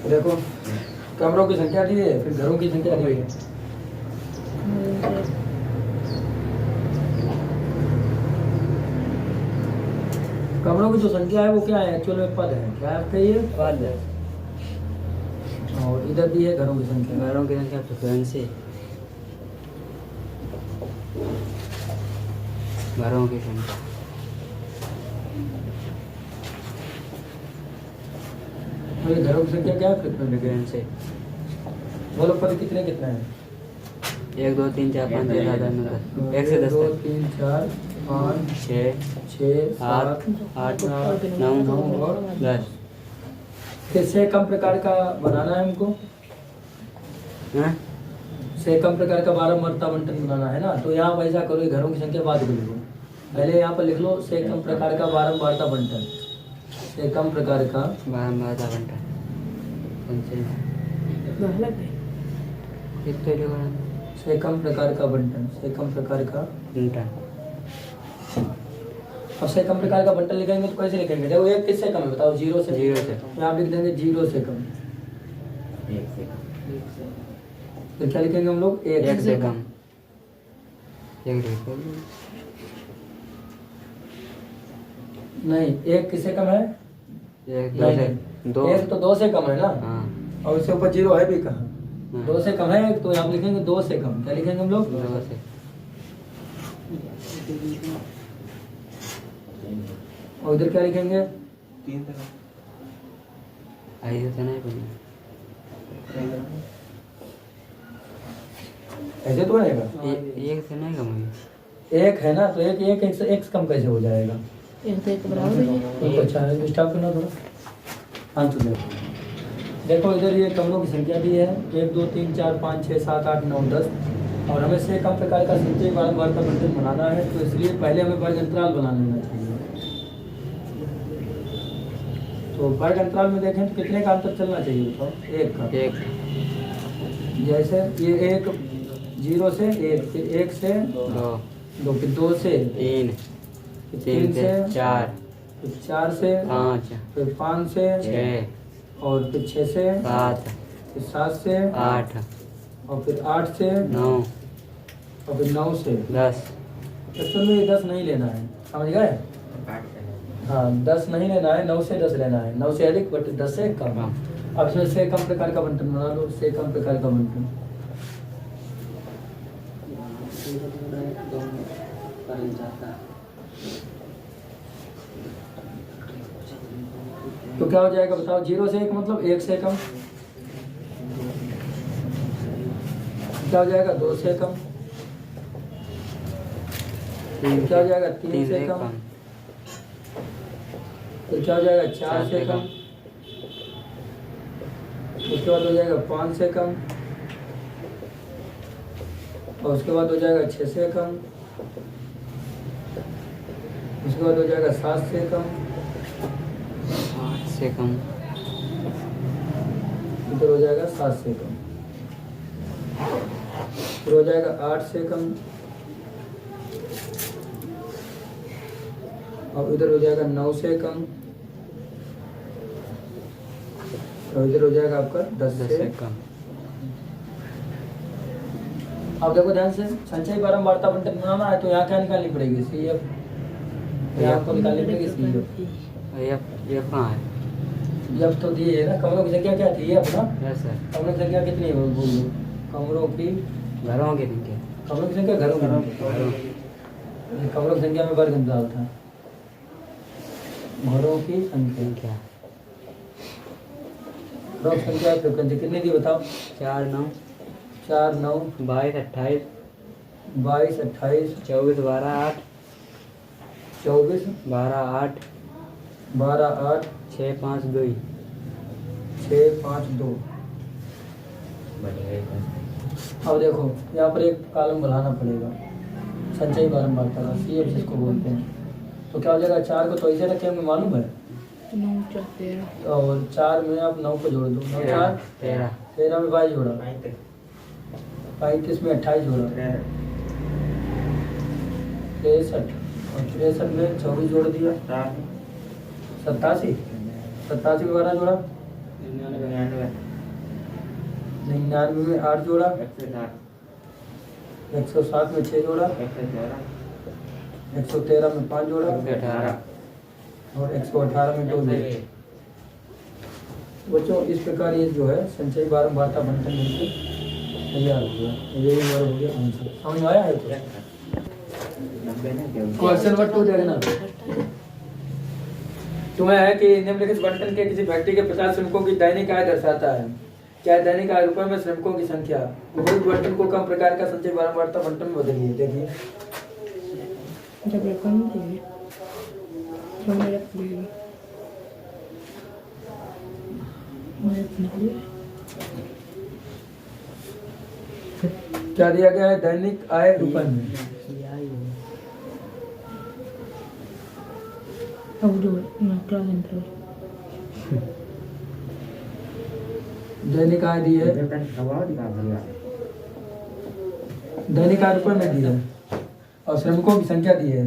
देखो कमरों की संख्या दी है, फिर घरों की संख्या दी है। कमरों की जो संख्या है वो क्या है, एक्चुअल में पद है। क्या है आपका ये पद है। और इधर भी है घरों की संख्या। घरों की संख्या फ्रिक्वेंसी, घरों की संख्या। और ये घरों की संख्या क्या है, फ्रिक्वेंसी। बोलो पद कितने कितने हैं? 1 2 3 4 5 6 7 8 9 10। 1 से 10 2 तक। 3 4 5 6 6 8 7 8 9 और 10। किससे कम प्रकार का बनाना है हमको? हैं? से कम प्रकार का बारंबारता बंटन बनाना है ना। तो यहाँ पर ऐसा करो, ये घरों की संख्या बाद में लिखो। पहले यहाँ पर लिख लो से कम प्रकार का बारंबारता बंटन। से कम प्रकार का बारंबारता बंटन। कितने लिखो? से कम प्रकार का बंटन। से कम प्रकार का बंटन। अब से कम प्रकार का बंटन लिखेंगे तो कैसे लिखेंगे? देखो एक किससे कम है बताओ? 0 से। 0 से। यहाँ लिख देंगे 0 से कम। 1 से कम। फिर क्या लिखेंगे हम लोग? 1 से कम। 1 लिखो। नहीं, 1 किससे कम है? 1 2 से 2। 1 तो 2 से कम है ना। हाँ। और उससे ऊपर 0 है भी कहाँ? हाँ। 2 से कम है तो यहाँ लिखेंगे 2 से कम। क्या लिखेंगे हम लोग? 2 से। और इधर क्या लिखेंगे? 3 तक। ऐसे तो नहीं बनेगा। ऐसे तो आएगा। 1 से नहीं कम होगी। 1 है ना, तो एक से x कम कैसे हो जाएगा? एक तो एक बराबर है। तो अच्छा है, स्टॉप करना थोड़ा। हाँ तो देखो इधर ये कमरों की संख्या दी है 1 2 3 4 5 6 7 8 9 10। और हमें से कम प्रकार का संचय बारंबारता बंटन बनाना है, तो इसलिए पहले हमें वर्ग अंतराल बना लेना चाहिए। तो वर्ग अंतराल में देखें तो कितने का अंतर चलना चाहिए बताओ? 1 का। 1 जैसे ये 1 0 से 1, फिर 1 से 2, फिर 2 से 3 फिर 3 से 4 फिर 4 से 5 फिर 5 से 6 और फिर 6 से 7 फिर 7 से 8 और फिर 8 से 9 और फिर 9 से 10। एक्चुअल में ये 10 नहीं लेना है, समझ गए? हाँ 10 नहीं लेना है, 9 से 10 लेना है। 9 से अधिक बट 10 से कम। अब इसमें से कम प्रकार का बंटन बना लो। से कम प्रकार का बंटन तो क्या हो जाएगा बताओ? 0 से 1 मतलब 1 से कम। क्या हो जाएगा? 2 से कम। क्या हो जाएगा? 3 से कम। फिर क्या हो जाएगा? 4 से कम। उसके बाद हो जाएगा 5 से कम। और उसके बाद हो जाएगा 6 से कम। उसके बाद हो जाएगा 7 से कम। 8 से कम। इधर हो जाएगा 7 से कम। फिर हो जाएगा 8 से कम। और इधर हो जाएगा 9 से कम। और इधर हो जाएगा आपका 10 से कम। अब देखो ध्यान से, संचय बारंबारता बंटन बनाना है तो यहाँ क्या निकालनी पड़ेगी? CF। यहाँ आपको निकालनी पड़ेगी CF। ये कहाँ है? जब तो दिए है ना। कमरों की संख्या क्या थी? ये अपना यस सर। कमरों की संख्या कितनी है बोल दो? कमरों की घरों की संख्या। कमरों की संख्या घरों की कमरों की संख्या में वर्ग अंतराल था। घरों की संख्या घरों की संख्या फ्रिक्वेंसी कितनी थी बताओ? 4 9 4 9 22 28 22 28 24 12 8 24 12 8 12 8 6 5 2। 6 5 2। अब देखो यहाँ पर एक कॉलम बढ़ाना पड़ेगा संचयी बारंबारता का, CF जिसको बोलते हैं। तो क्या हो जाएगा? 4 को तो ऐसे रखे होंगे मालूम है। 9 4 13 और 4 में आप 9 को जोड़ दो। 9 4 13 13 में 22 जोड़ा, 35 में 28 जोड़ा, 63 और 63 में 24 जोड़ दिया, 87 87 में 12 जोड़ा, 99 में 8 जोड़ा, 107 में 6 जोड़ा, 113 में 5 जोड़ा और 118 में 2 जोड़ा। बच्चों इस प्रकार ये जो है संचयी बारंबारता बंटन मिलकर तैयार हो गया। ये हमारा हो गया आंसर। समझ में आया है? तो क्वेश्चन नंबर 2 देखना। तुम्हें है कि निम्नलिखित बंटन के किसी व्यक्ति के 50 श्रमिकों की दैनिक आय दर्शाता है। क्या है दैनिक आय? रुपए में श्रमिकों की संख्या। उपरोक्त बंटन को कम प्रकार का संचयी बारंबारता बंटन में बदलिए। देखिए जब रकम चाहिए तो मैं रख लूँगी। क्या दिया गया है? दैनिक आय रुपए में। अब जो क्लास इंटर दैनिक आय दी है, दैनिक आय रुपए में दी है और श्रमिकों की संख्या दी है।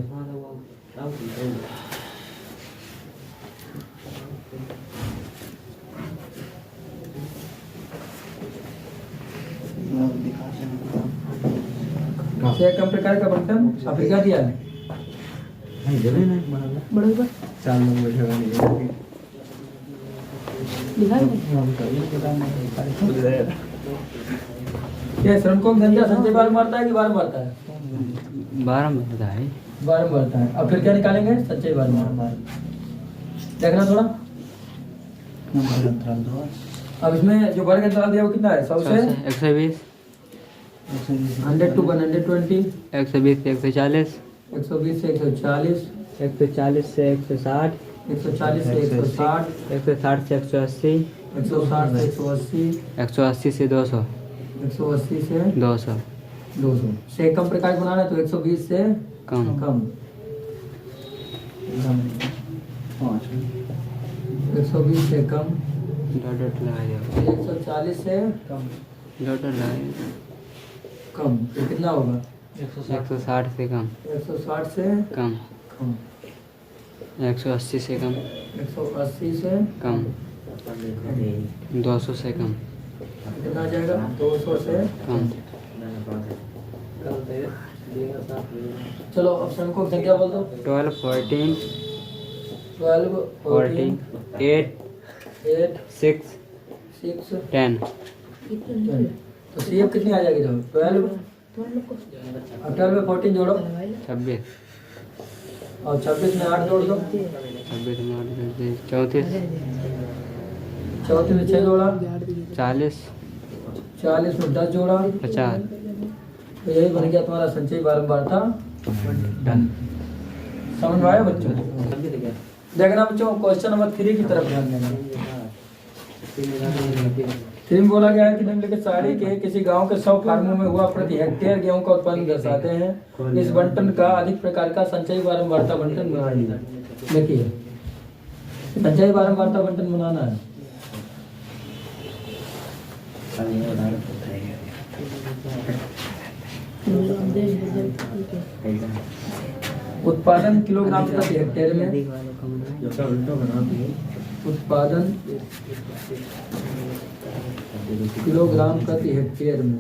क्या कम प्रकार का बंटन अफ्रीका दिया है। बड़ा चार नंबर ये श्रमिकों की संख्या संचयी बारंबारता है कि बारंबारता है? 12 में होता है। बारंबारता है। अब फिर क्या निकालेंगे? संचयी बारंबारता। देखना थोड़ा। अब इसमें जो वर्ग अंतराल दिया वो कितना है? 100 से 120, 100 to 120, 120 से 140, 120 से 140, 140 से 160, 140 से 160, 160 से 180, 160 से 180, 180 से 200, 180 से 200 200 से कम प्रकार बनाना है तो 120 से कम। कम 120 से कम, डॉट लगा दो, 140 से डॉट लगा कम। तो कितना होगा? 160 से कम, 160 से कम, कम, 180 से कम, 180 से कम, 200 से कम, कितना आ जाएगा? 200 से कम। चलो अब श्रमिकों की संख्या बोल दो। 12, 14, 12, 14, 8, 8, 6, 6, 10, 10। तो सीएफ कितनी आ जाएगी? 12। अब 12 में 14 जोड़ो 26, और 26 में 8 जोड़ दो, 26 में 8, 34, 34 में 6 जोड़ा, 40, 40 में 10 जोड़ा। 50। तो यही बन गया तुम्हारा संचयी बारंबारता डन। समझ में आया बच्चों? देखना बच्चों क्वेश्चन नंबर 3 की तरफ ध्यान देना। 3 में बोला गया है कि निम्नलिखित साड़ी के किसी गांव के 100 फार्मों में हुआ प्रति हेक्टेयर गेहूं का उत्पादन दर्शाते हैं। इस बंटन का अधिक प्रकार का संचयी बारंबारता बंटन बनाइए। देखिए संचयी बारंबारता बंटन बनाना है। उत्पादन किलोग्राम प्रति हेक्टेयर में, उत्पादन किलोग्राम प्रति हेक्टेयर में।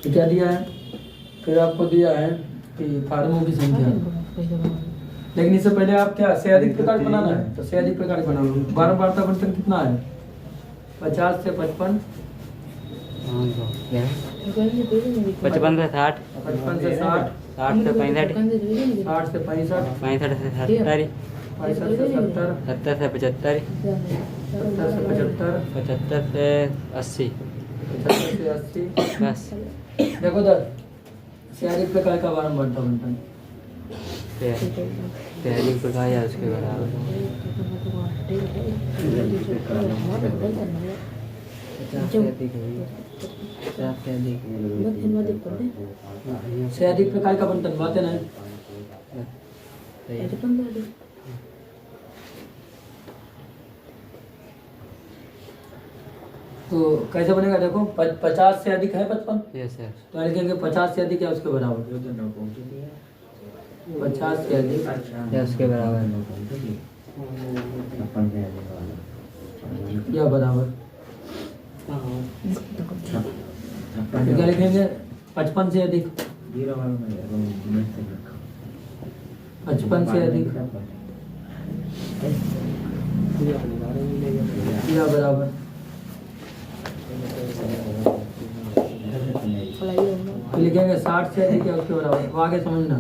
क्या दिया है? फिर आपको दिया है कि फार्मों की संख्या। लेकिन इससे पहले आप क्या से अधिक प्रकार बनाना है तो से अधिक प्रकार बना लो। बारंबारता बंटन कितना है? 50 से 55, 55 से 60, 55 से 60, 60 से 65, 60 से 65, 65 से 70, 65 से 70, 70 से 75, 70 से 75, 75 से 80, 75 से 80। बस। देखो दर से अधिक प्रकार का बारंबारता बंटन। पहली प्रकार या उसके बराबर। 50 से अधिक है, 50 से अधिक है। से अधिक प्रकार का बंटन बातें नहीं। तो कैसे बनेगा? देखो 50 से अधिक है 55, यस सर। तो लिखेंगे 50 से अधिक है उसके बराबर। 50 से अधिक या उसके बराबर या बराबर। तो क्या लिखेंगे? 55 से अधिक, 55 से अधिक या बराबर। तो लिखेंगे 60 से अधिक या उसके बराबर, वो आगे समझना।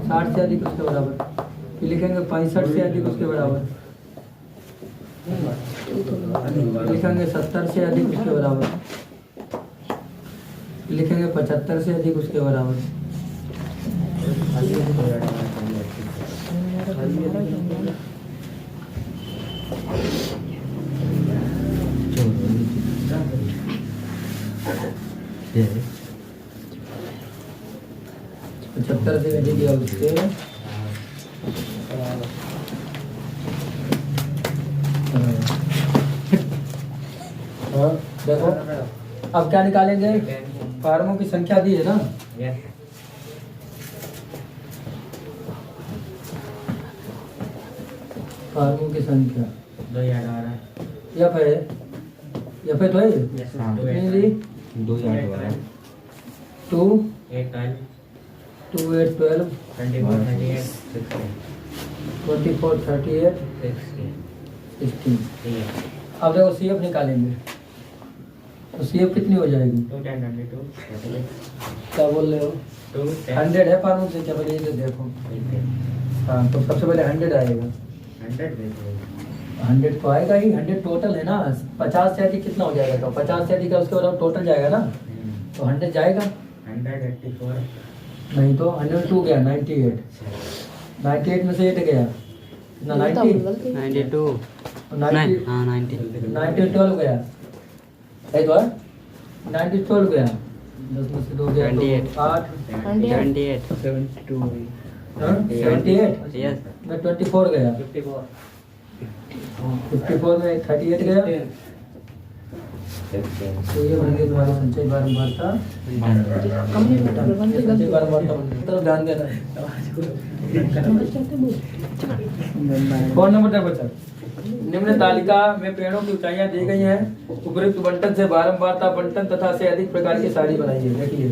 60 से अधिक उसके बराबर। फिर लिखेंगे 65 से अधिक उसके बराबर। लिखेंगे 70 से अधिक उसके बराबर। लिखेंगे 75 से अधिक उसके बराबर। पचहत्तर से अधिक या उसके हाँ, देखो अब क्या निकालेंगे? फार्मों की संख्या दी है ना, फार्मों की संख्या यफ है, यफ है तो है कितनी दी? 2 8 12 2 8 9 2 8 12 24 38 24 38 16। 16 अब देखो सी एफ निकालेंगे तो सी एफ कितनी हो जाएगी? 2 10 22 क्या बोल रहे हो? 2 100 है फार्मूल से क्या बोले? ये तो देखो हाँ, तो सबसे पहले 100 आएगा। 100 तो आएगा ही, 100 टोटल है ना। 50 से अधिक कितना हो जाएगा? तो 50 से अधिक है उसके बाद टोटल जाएगा ना, तो 100 जाएगा। 184 नहीं तो 102 गया, 98 98 में से 8 गया कितना? 90 92 90 हाँ 90 90 12 गया है तो 90 12 गया, 10 में से 2 गया तो 8 78 72 78 यस में 24 गया, 54 में 38 गया। तो ये बन गई तुम्हारी संचय बारंबारता। संचय बारंबारता बन गई। तरफ ध्यान देना। फोन नंबर दे बच्चा। निम्न तालिका में पेड़ों की ऊंचाइयां दी गई हैं। उपयुक्त बंटन से बारंबारता बंटन तथा से अधिक प्रकार की साड़ी बनाइए। देखिए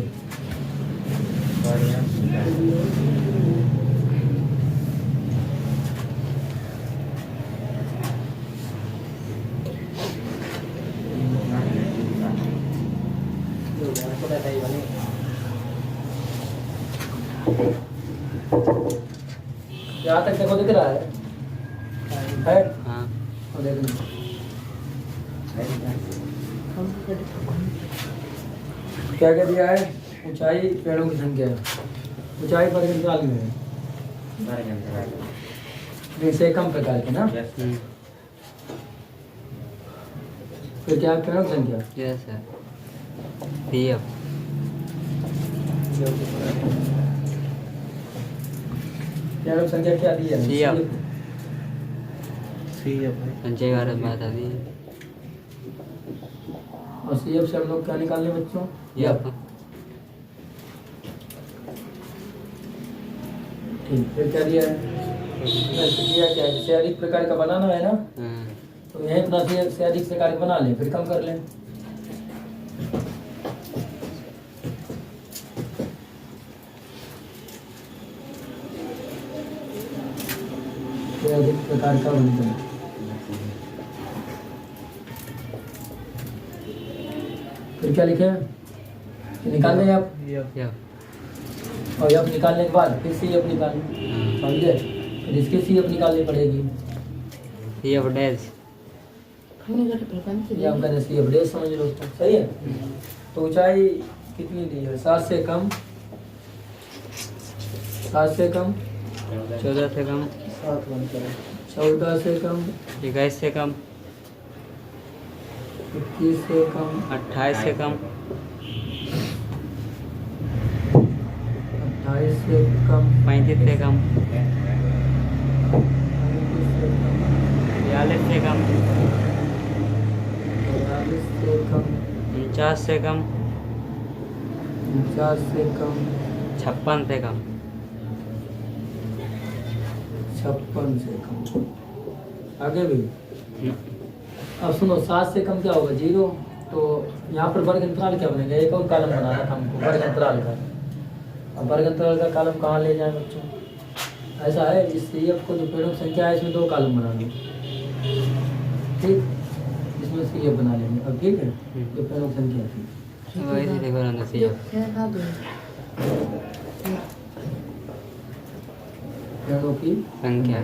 यहाँ तक देखो दिख रहा है हाँ और देख लो। क्या क्या दिया है? ऊंचाई पेड़ों की संख्या, ऊंचाई पर निकाली है जैसे कम प्रकार की ना। फिर क्या पेड़ों की संख्या? यस सर पीएफ पेड़ों की संख्या क्या दी है? संचय बारंबारता दी और सीएफ से हम लोग क्या निकालने बच्चों? यप ठीक। फिर क्या दिया है? दिया क्या है? से अधिक प्रकार का बनाना है ना, तो यही अपना से अधिक प्रकार का बना लें, फिर कम कर लें। से अधिक प्रकार का बनता है। फिर क्या लिखे? निकाल लें आप, यप और यप निकालने के बाद फिर सी एफ निकालें, समझे? फिर इसकी सी एफ निकालनी पड़ेगी। पीएफ डैश ये हम कहते सी एफ डे, समझ लो उसको, सही है। तो ऊंचाई कितनी दी है? 7 से कम, 7 से कम, 14 से कम 14 से कम, 21 से कम 21 से कम, 28 से कम 28 से कम, 35 से कम 35 से कम, 42 से कम 42 से कम, 49 से कम 50 से कम, 56 से कम 56 से कम। आगे भी अब सुनो 7 से कम क्या होगा 0। तो यहाँ पर वर्ग अंतराल क्या बनेगा, एक और कॉलम बनाना था हमको वर्ग अंतराल का। अब वर्ग अंतराल का कॉलम कहाँ ले जाए बच्चों, ऐसा है इस CF को जो पेड़ों की संख्या है इसमें 2 कॉलम बना लो, ठीक, इसमें CF बना लेंगे। अब ठीक है, जो पेड़ों की संख्या थी वही देखो ना सही पेड़ों की संख्या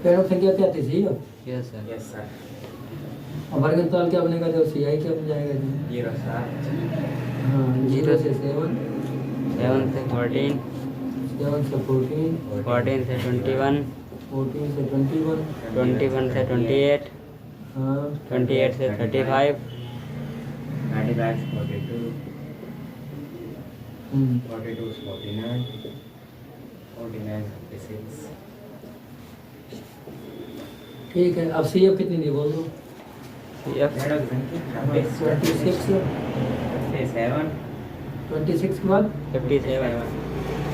पेड़ों की संख्या क्या थी CF। Yes sir yes sir. अब वर्ग अंतराल क्या बनेगा, जो CI क्या बन जाएगा जी। 0 7 हाँ 0 से 7, 7 से 14, 7 से 14, 14 से 21, 14 से 21, 21 से 28, हाँ 28 से 35, 35 42 हम्म, 42 49 49 56। ठीक है। अब CF कितनी थी बोल दो। यस पेड़ों की संख्या 26, 57 26 के बाद 57,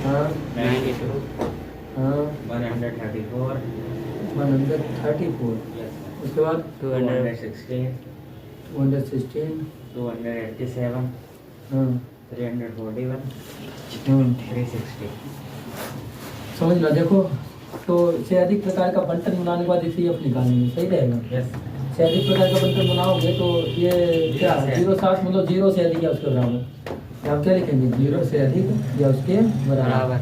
हाँ 92, हाँ 134 134, यस सर। उसके बाद 216, 216, 287 हाँ 341 हाँ 360। समझ लो। देखो तो से अधिक प्रकार का बंटन बनाने के बाद CF निकालेंगे, सही रहेगा। यस से अधिक प्रकार का बंटन बनाओगे तो ये क्या 0 7 मतलब 0 से अधिक या उसके बराबर। आप क्या लिखेंगे 0 से अधिक या उसके बराबर। बराबर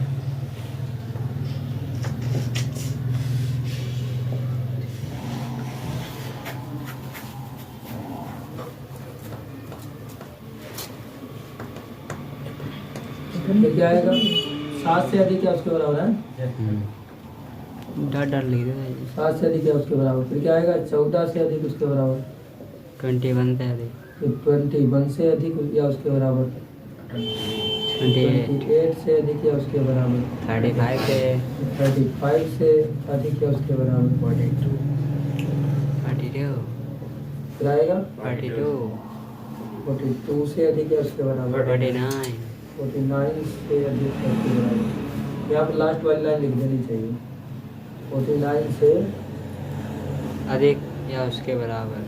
फिर क्या आएगा 7 से अधिक या उसके बराबर है। डर लिख दो 7 से अधिक या उसके बराबर। फिर क्या आएगा 14 से अधिक उसके बराबर। 21 से अधिक, फिर 21 से अधिक या उसके बराबर। 28, 28 से अधिक या उसके बराबर। 35 से 35 से अधिक या उसके बराबर। 42, फिर आएगा 42, 42 से अधिक या उसके बराबर। 49, 49 से अधिक या उसके बराबर। यहाँ पर लास्ट वाली लाइन लिख देनी चाहिए 49 से अधिक या उसके बराबर।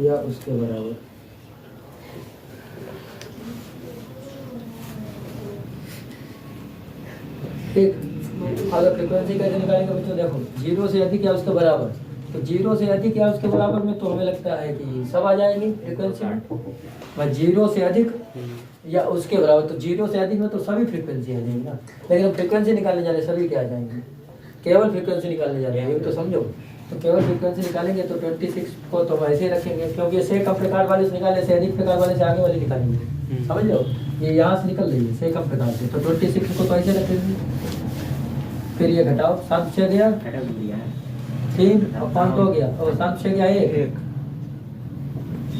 या उसके बराबर। ठीक, अगर फ्रीक्वेंसी कैसे निकालेंगे बच्चों, देखो 0 से अधिक या उसके बराबर। तो 0 से अधिक या उसके बराबर में तो हमें लगता है कि सब आ जाएंगे फ्रीक्वेंसी में। बस 0 से अधिक या उसके बराबर, तो 0 से अधिक में तो सभी फ्रीक्वेंसी आ जाएंगी ना। लेकिन हम फ्रीक्वेंसी निकालने जा रहे हैं, सभी क्या आ जाएंगे, केवल फ्रीक्वेंसी निकालने जा रहे हैं, ये तो समझो। तो केवल फ्रीक्वेंसी निकालेंगे तो 26 को तो हम ऐसे ही रखेंगे, क्योंकि से कम प्रकार वाले से निकाले, से अधिक प्रकार वाले से आगे वाले निकालेंगे। समझ लो, ये यहाँ से निकल रही है से कम प्रकार से, तो 26 को तो ऐसे रखेंगे। फिर ये घटाओ 7 से गया हटा दिया है 3 और 5 हो गया, और 7 से गया 1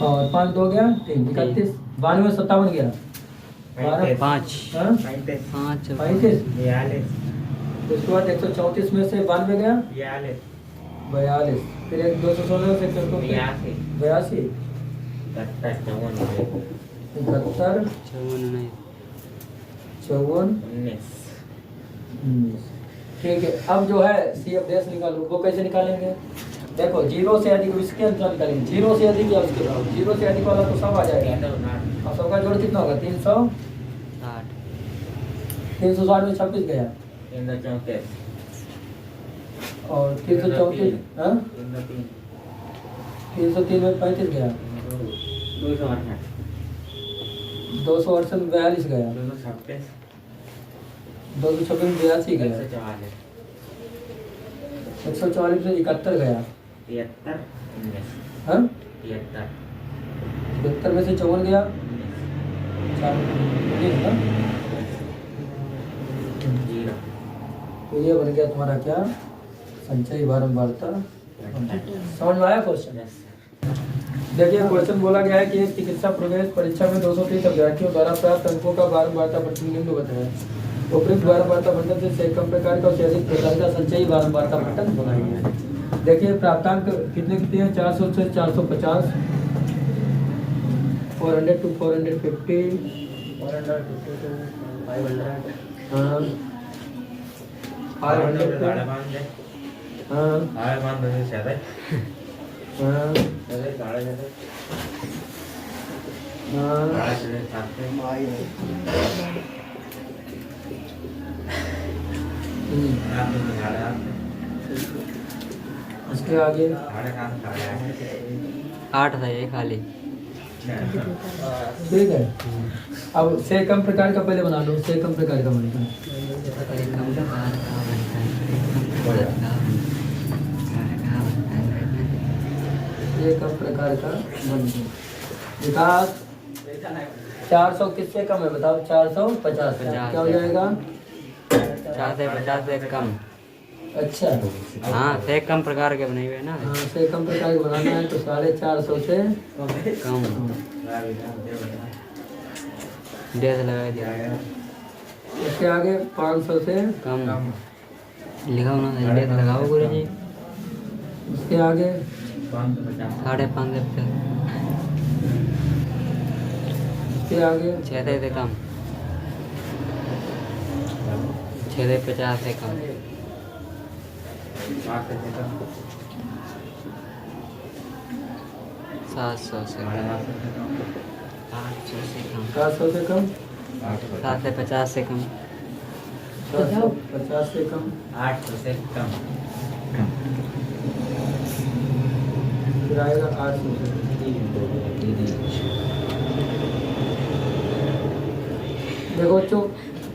और 5 2 गया 3 31 92 57 गया 12 5, हाँ 35 5, 35। 42 उसके बाद 134 में से 92 गया 42 42, फिर एक 216 से 82 82 71 71 54 19। ठीक है, अब जो है CF डैश निकालो, वो कैसे निकालेंगे। देखो 0 से अधिक इसके अंतर निकालेंगे, 0 से अधिक या उसके बराबर। 0 से अधिक वाला तो सब आ जाएगा, और सबका जोड़ कितना होगा 360 360 में 26 गया, और 334 हाँ 303 में 35 गया, 268 में 42 गया, 226 में 82 गया, 144 में 71 गया, हाँ 73 में से 54 गया 19 ना। तो ये बन गया तुम्हारा क्या, संचयी बारंबारता। समझ में आया क्वेश्चन। देखिए क्वेश्चन बोला गया है कि एक चिकित्सा प्रवेश परीक्षा में 230 अभ्यर्थियों द्वारा प्राप्त अंकों का बारंबारता बंटन निम्न बताया। उपयुक्त बारंबारता बंटन से कम प्रकार का और से अधिक प्रकार का संचयी बारंबारता बंटन बनाइए। देखिए प्राप्तांक कितने कितने हैं, 400 से 450, 400 to 450. 450 to 500. हाँ 500 to साढ़े 5 है। हाँ साढ़े 5 से ज़्यादा है। हाँ साढ़े 7 हाँ से 7 से आप तो साढ़े 8 से उसके आगे साढ़े 7 साढ़े 8 था ये खाली। 8 ठीक है। अब से कम प्रकार का पहले बना लो, से कम प्रकार का बनता है। एक कम प्रकार का बनता है, एक कम ये कम प्रकार का बनता है। विकास 400 किससे कम है बताओ? 450 क्या हो जाएगा? 4 से 50 से कम। अच्छा हाँ से कम प्रकार के बने हुए हैं ना। हाँ से कम प्रकार के बनाना है तो 450 से कम। डेढ़ लगा दिया। उसके आगे 500 से कम लिखा होना था, डेढ़ लगाओ गुरु जी। उसके आगे 550 से उसके आगे 6 से कम, 6 से 50 से कम, 700 से कम, 800 से कम, 700 से कम, 7 से 50 से कम, 750 से कम, 800 से कम। फिर आएगा 800 से। देखो बच्चों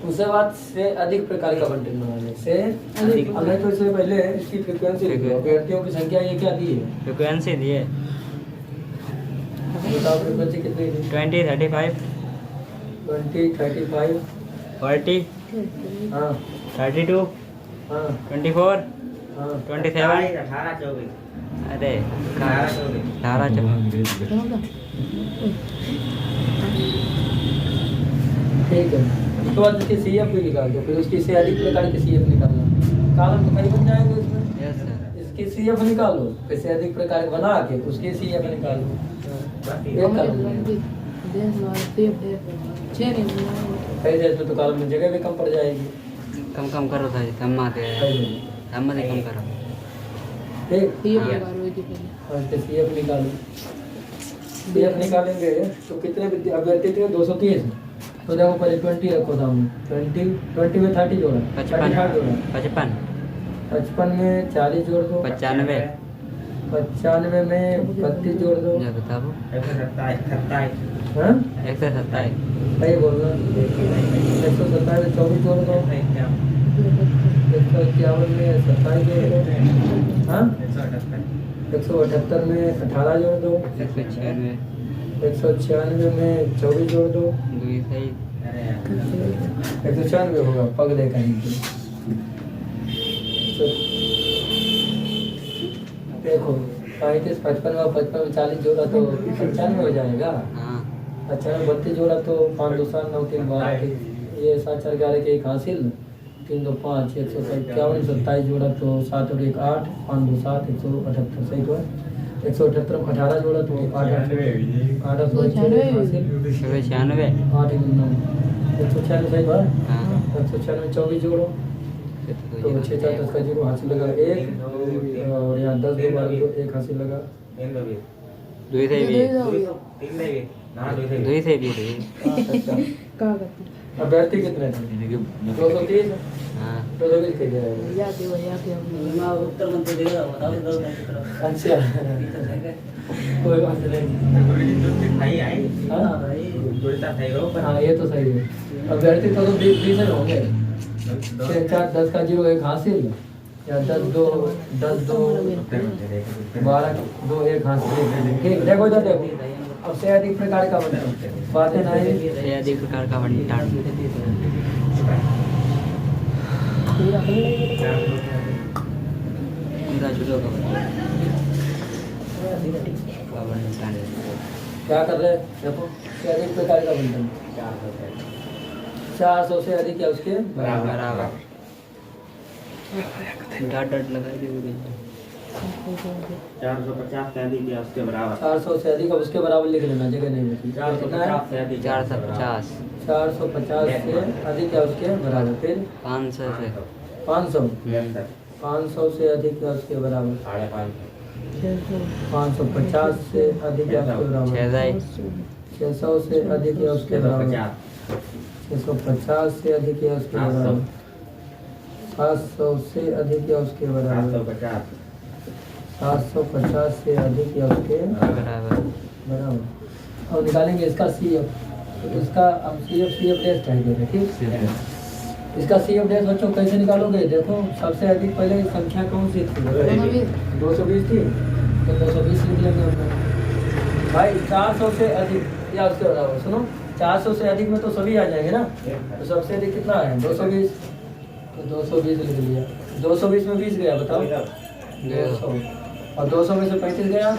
उसके बाद से अधिक प्रकार का बंटन बनाने से अधिक। हमने तो इससे पहले इसकी फ्रीक्वेंसी अभ्यर्थियों की संख्या ये क्या दी है? फ्रिक्वेंसी दिए बताओ फ्रीक्वेंसी कितनी दी? 20, 35, 20, 35 40, हाँ 32, हाँ 24, हाँ 27। 18 24 अरे 18 24 18 ठीक है। उसके बाद इसके सी एफ भी निकाल दो, फिर उसकी से अधिक प्रकार के सी एफ निकालना। कॉलम तो कई बन जाएंगे उसमें। Yes sir. इसकी सी एफ निकालो, फिर से अधिक प्रकार के बना के उसके सी एफ निकालो। एक कॉलम कई देर तो कॉलम में जगह भी कम पड़ जाएगी। कम करो था, कम आते हैं, कम करो। ठीक और इसके सी एफ निकालो। सी एफ निकालेंगे तो कितने अभ्यर्थी थे? 230। तो देखो पहले 20 रखो सामने। 20 में 30 जोड़ा, 60 जोड़ा, 55, 55 में 40 जोड़ दो, 95, 95 में 32 जोड़ दो। या बताओ। 127 हाँ 127, सही बोल रहा। 127 में 24 जोड़ दो, 151 में 27 जोड़ दो, हाँ 178 में 18 जोड़ दो, 196, 196 में 24 जोड़ दो, 196 होगा पग देखा नहीं। देखो 35, 55 में 55 में 40 जोड़ा तो 95 हो जाएगा। हाँ 95 32 जोड़ा तो 5 2 7 9 3 12 ये 7 4 11 के 1 हासिल, 3 2 5 151 27 जोड़ा तो 7 और 1 8 5 2 7 178 सही तो है। 178 में 18 जोड़ा तो 8 8 हासिल, 96, 8 9 196 सही तो है। हाँ 196 में 24 जोड़ो तो 6 4 10 का 0 हासिल लगा 1 और यहाँ 10 2 12 2 1 हासिल लगा। दुई से भी अच्छा अभ्यर्थी कितने थे? 230। हाँ 230 के जाएगा। अच्छा कोई बात नहीं। हाँ ये तो सही है। अभ्यर्थी तो 20 होंगे। 6 4 10 का 0 1 हासिल या 10 2 12 2 1 हासिल। ठीक देखो इधर देखो अब से अधिक प्रकार का बंटन बातें नहीं। से अधिक प्रकार का बंटन। क्या कर रहे हैं? देखो से अधिक प्रकार का बंटन 400 से अधिक या उसके बराबर। डॉट डॉट लगा दी। 450 से अधिक या उसके बराबर। 400 से अधिक, अब उसके बराबर लिख लेना, जगह नहीं होती। 450 से अधिक 450 450 से अधिक या उसके बराबर। फिर 500 से 500 500 500 से अधिक या उसके बराबर। 550 550 से अधिक या उसके बराबर। 600 से अधिक या उसके बराबर। 650 से अधिक या उसके बराबर। 700 से अधिक या उसके बराबर। 750 से अधिक या उसके बराबर। बराबर। और निकालेंगे इसका CF, तो इसका हम CF डैश कहेंगे। ठीक, इसका CF डैश बच्चों कैसे निकालोगे? देखो सबसे अधिक पहले संख्या कौन सी थी? 220 थी, तो 220 लिख लेंगे हम भाई। 400 से अधिक या उसके बराबर। सुनो, 400 से अधिक में तो सभी आ जाएंगे ना, तो सबसे अधिक कितना है? 220, तो 220 लिख लिया। 220 में 20 गया, बताओ। 200, और 200 में से 35 गया।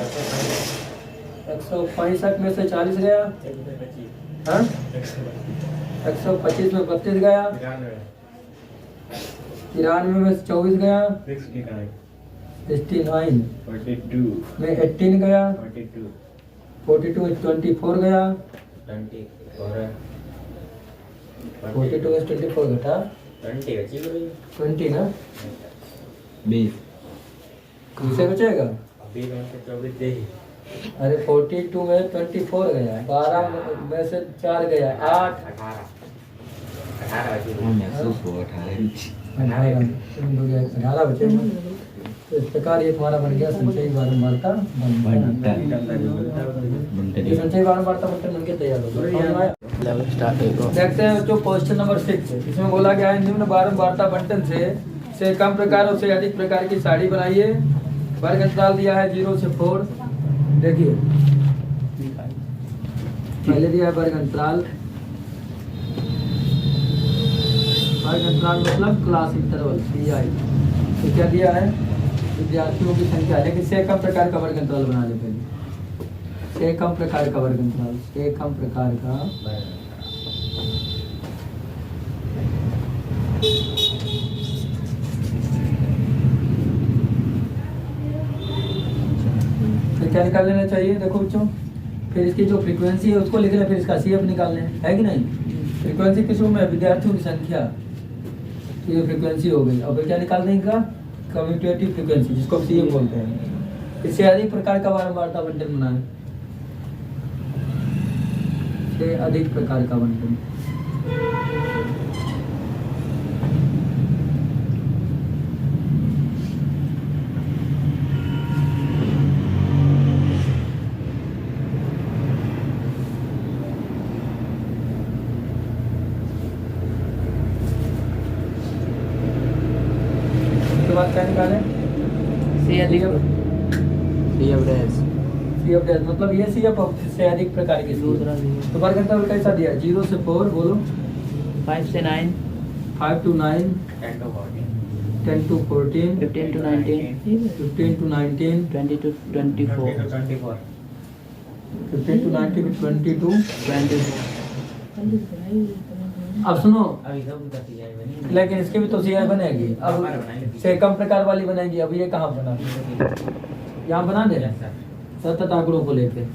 165 में से 40 गया। हाँ, 125 में 32 गया। 93 में से 24 गया। 69 में 18 गया। 42 में 24 गया। 42 में 24 घटा 20 ना, 20 किसे बचेगा? अरे 42 में 24 गया, 12 में से 4 गया, 8 18 बचेगा। तो इस प्रकार ये तुम्हारा बन गया संचयी बारंबारता बंटन। ये संचयी बारंबारता बंटन बनके तैयार हो गया। देखते हैं जो क्वेश्चन नंबर 6, इसमें बोला गया है निम्न बारंबारता बंटन से कम प्रकार और से अधिक प्रकार की साड़ी बनाइए। वर्ग अंतराल दिया है 0 से 4। देखिए पहले दिया है वर्ग अंतराल। वर्ग अंतराल मतलब क्लास इंटरवल CI। तो क्या दिया है? विद्यार्थियों की संख्या, लेकिन से कम प्रकार का वर्ग अंतराल बना ले पहले। से कम प्रकार का वर्ग अंतराल, से कम प्रकार का फिर क्या निकाल लेना चाहिए? देखो बच्चों, फिर इसकी जो फ्रीक्वेंसी है उसको लिख लें, फिर इसका CF निकाल लें, है कि नहीं? फ्रीक्वेंसी किस रूप में? विद्यार्थियों की संख्या, तो ये फ्रीक्वेंसी हो गई। और फिर क्या निकाल दें? इनका कम्यूटेटिव फ्रीक्वेंसी, जिसको CF बोलते हैं। इससे अधिक प्रकार का बारंबारता बंटन बनाए, से अधिक प्रकार का बंटन। क्या निकालें? CF डैश मतलब ये CF से अधिक प्रकार की। तो वर्ग अंतराल कैसा दिया? 0 से 4, बोलो। 5 से 9, 5 to 9, 10 to 14, 15 to 19, 15 to 19, 20 to 24, 15 to 19, 20 to 24। अब सुनो, अभी सब उधर से जाएगा। लेकिन इसकी भी तो CI बनेगी। अब से कम प्रकार वाली बनेगी। अब ये कहाँ बना? यहाँ बना दे सतत आंकड़ों को लेकर।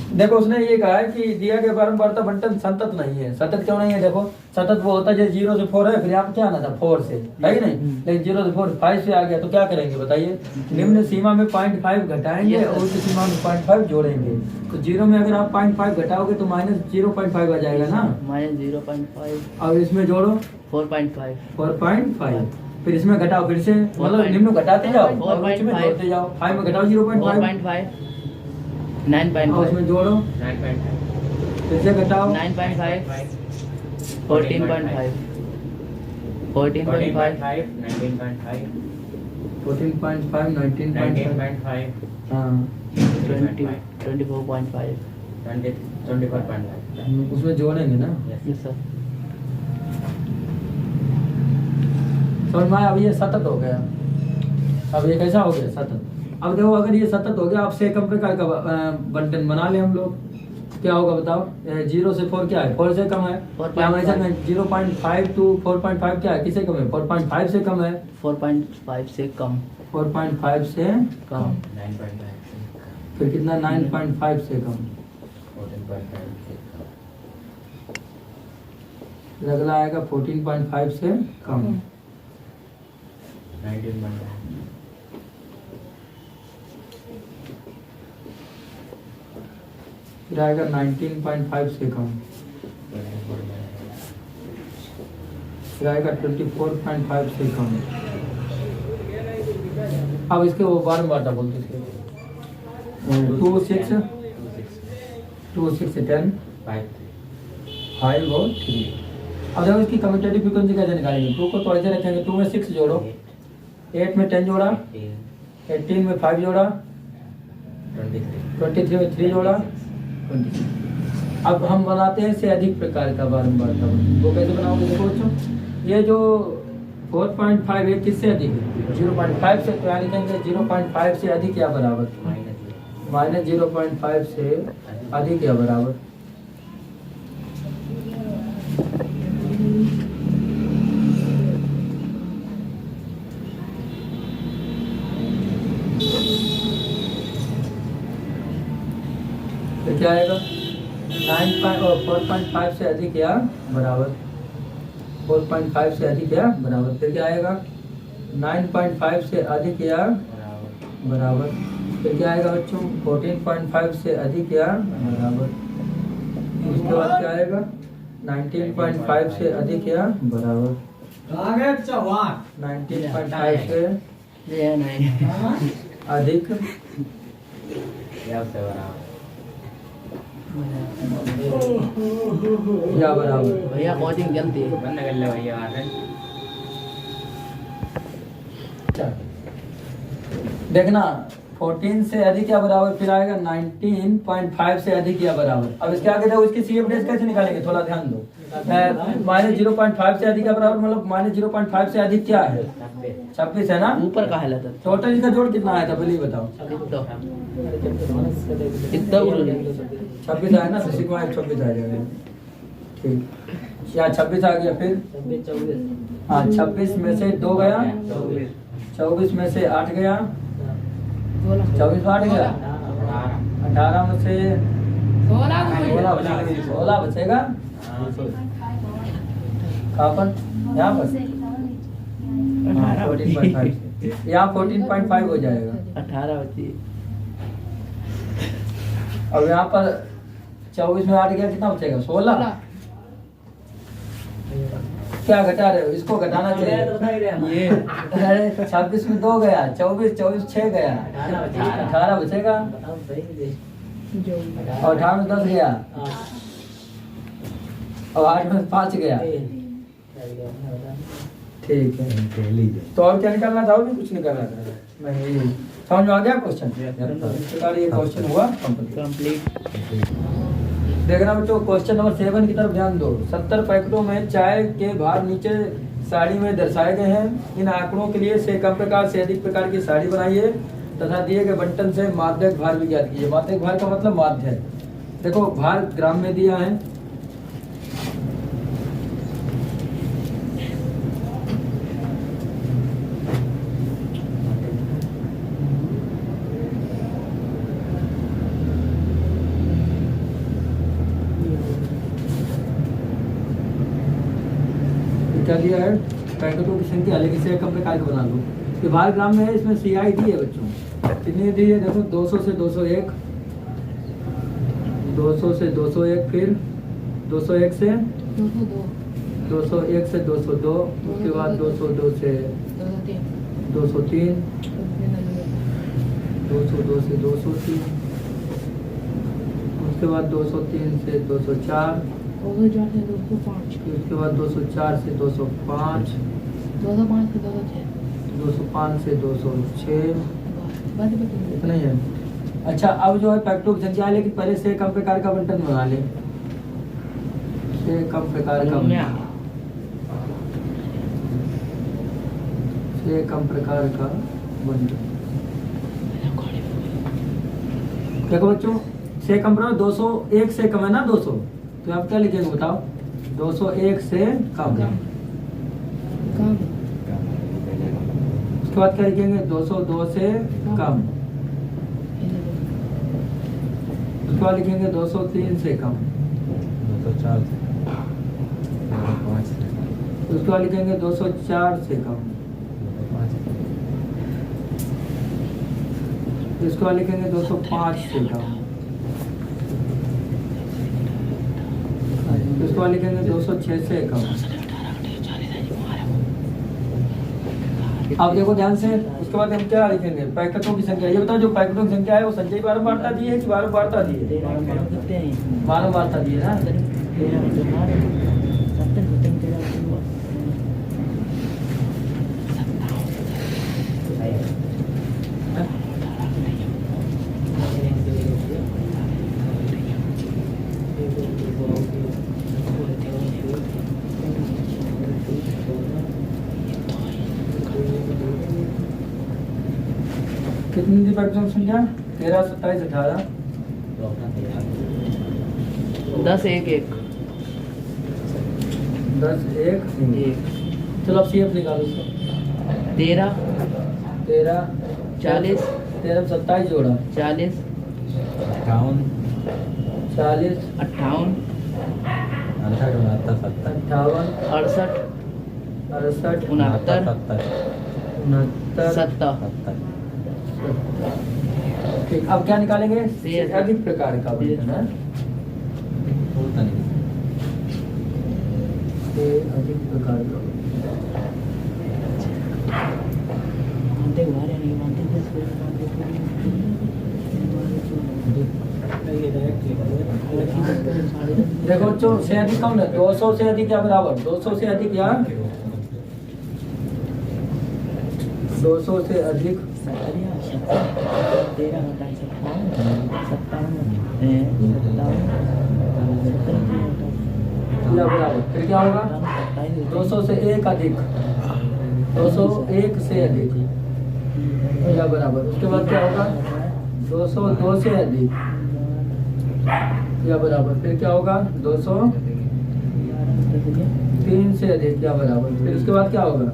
देखो उसने ये कहा है कि दिया गया बारंबारता बंटन सतत नहीं है। सतत क्यों नहीं है? देखो सतत वो होता है जैसे 0 से 4 है, फिर यहाँ पे क्या आना था? 4 से, है कि नहीं? लेकिन 0 से 4 5 से आ गया, तो क्या करेंगे बताइए? निम्न सीमा में 0.5 घटाएंगे और उच्च सीमा में 0.5 जोड़ेंगे। तो 0 में अगर आप 0.5 घटाओगे तो -0.5 आ जाएगा ना, -0.5 और इसमें जोड़ो 4.5, 4.5, फिर इसमें घटाओ, फिर से मतलब निम्न घटाते जाओ और उच्च में जोड़ते जाओ। 5 में घटाओ 0.5, 4.5, और 9.5, उसमें जोड़ो, 9.5 फिर से घटाओ, 9.5, 14.5, 14.5, 19.5 14.5, 19.5, 19.5 हाँ 24.5। 24.5 उसमें जोड़ेंगे ना। Yes sir. समझ में आया? अब ये सतत हो गया। अब ये कैसा हो गया? सतत। अब देखो अगर ये सतत हो गया, अब से कम प्रकार का बंटन बना ले हम लोग। क्या होगा बताओ? 0 से 4 क्या है? 4 से कम है। 4.5 क्या हमारे साथ में 0.5 to 4.5 क्या है? किससे कम है? 4.5 से कम है। 4.5 से कम 4.5 से कम 9.5 फिर कितना? 9.5 से कम। 14.5 अगला आएगा 14.5 से कम। 19.5 फिर आएगा 19.5 से कम। फिर आएगा 24.5 से कम। अब इसके वो बार बार बोलते इसके 2 6 2 6 10 5 और 3। अब देखो इसकी कम्यूटेटिव फ्रीक्वेंसी कैसे निकालेंगे? 2 को तो ऐसे रखेंगे, 2 में 6 जोड़ो, 8 में 10 जोड़ा, 18 में 5 जोड़ा, 23 में 3 जोड़ा, 26। अब हम बनाते हैं इससे अधिक प्रकार का बारंबार का। वो कैसे बनाओगे? देखो बच्चों, ये जो 4.5 है किससे अधिक है? 0.5 से। तो यहाँ लिखेंगे 0.5 से अधिक या बराबर, माइनस 0.5 से अधिक या बराबर। तो क्या आएगा? 4.5 से अधिक या बराबर, 4.5 से अधिक या बराबर। फिर क्या आएगा? 9.5 से अधिक या बराबर। फिर क्या आएगा बच्चों? 14.5 से अधिक या बराबर। उसके बाद क्या आएगा? 19.5 से अधिक या बराबर। 19.5 से ये नहीं अधिक या बराबर। भैया कोचिंग जल्दी बंद कर ले भैया वहाँ से। देखना 14 से अधिक या बराबर। फिर आएगा 19.5 से अधिक या बराबर। अब इसके आगे देखो इसकी CFDs कैसे निकालेंगे, थोड़ा ध्यान दो। माइनस 0.5 से अधिक या बराबर मतलब माइनस 0.5 से अधिक क्या है? 26 है ना? ऊपर का है टोटल इसका जोड़ कितना आया था पहले ही बताओ। कितना 26 आया ना, तो सिग्मा 26 आ जाएगा। ठीक, या 26 आ गया। फिर हाँ 26 में से 2 गया, 24 में से 8 गया, 24 में 8 गया, 18 में से 16 बचेगा। कहाँ पर? यहाँ पर 14.5 यहाँ 14.5 हो जाएगा। 18 बची। अब यहाँ पर 24 में 8 गया, कितना बचेगा? 16। क्या घटा रहे हो? इसको घटाना चाहिए। ये 26 में 2 गया, 24 6 गया, 18 बचेगा। और 18 में 10 गया, और 8 में 5 गया। ठीक है, तो और क्या निकालना था? और भी कुछ निकालना था? नहीं, समझ में आ गया क्वेश्चन? ये क्वेश्चन हुआ कंप्लीट। देखना बच्चों, क्वेश्चन नंबर 7 की तरफ ध्यान दो। 70 पैकेटों में चाय के भार नीचे साड़ी में दर्शाए गए हैं। इन आंकड़ों के लिए से कम प्रकार से अधिक प्रकार की साड़ी बनाइए तथा दिए गए बंटन से माध्यक भार भी ज्ञात कीजिए। माध्यक भार का मतलब माध्य है। देखो भार ग्राम में दिया है, क्या दिया है? पैकेटों की संख्या, लेकिन से कम प्रकार का बना लो। ये भार ग्राम में है, इसमें CI दी है बच्चों। कितनी दी है? देखो 200 से 201, 200 से 201, फिर 201 से 201 से 202, उसके बाद 202 से 203, 202 से 203, उसके बाद 203 से 204, उसके बाद 204 से 205, 205 से 206, इतना ही है। अच्छा, अब जो है पैकेटों की संख्या है, लेकिन पहले से कम प्रकार का बंटन बना ले। से कम प्रकार का बंटन, से कम प्रकार का बंटन। देखो बच्चों, से कम पर 201 से कम है ना 200, तो आप क्या लिखेंगे बताओ? 201 से कम। उसके बाद क्या लिखेंगे? 202 से कम। उसके बाद लिखेंगे 203 से कम। 204 5 उसके बाद लिखेंगे 204 से कम। इसके बाद लिखेंगे 205 से कम। इसके बाद लिखेंगे 206 से कम। अब देखो ध्यान से, उसके बाद हम क्या लिखेंगे? पैकेटों की संख्या। ये बताओ जो पैकेटों की संख्या है वो संचयी बारंबारता दी है कि बारंबारता दी है? बारंबारता दी है ना। कितनी थी पैकेटों की संख्या? 13, 27, 18। 10 1 1 10 1 1। चलो अब CF निकालो उसको। 13 13 40 13 27 जोड़ा 40 58 40 58 68 58 68 68 69 69 70 ठीक। अब क्या निकालेंगे? से अधिक प्रकार का बंधन है। से अधिक प्रकार का देखो बच्चों, से अधिक कौन है? 200 से अधिक या बराबर? 200 से अधिक या 200 से अधिक या बराबर। फिर क्या होगा? 200 से एक अधिक, 201 से अधिक या बराबर। उसके बाद क्या होगा? 202 से अधिक या बराबर। फिर क्या होगा? 203 से अधिक या बराबर। फिर उसके बाद क्या होगा?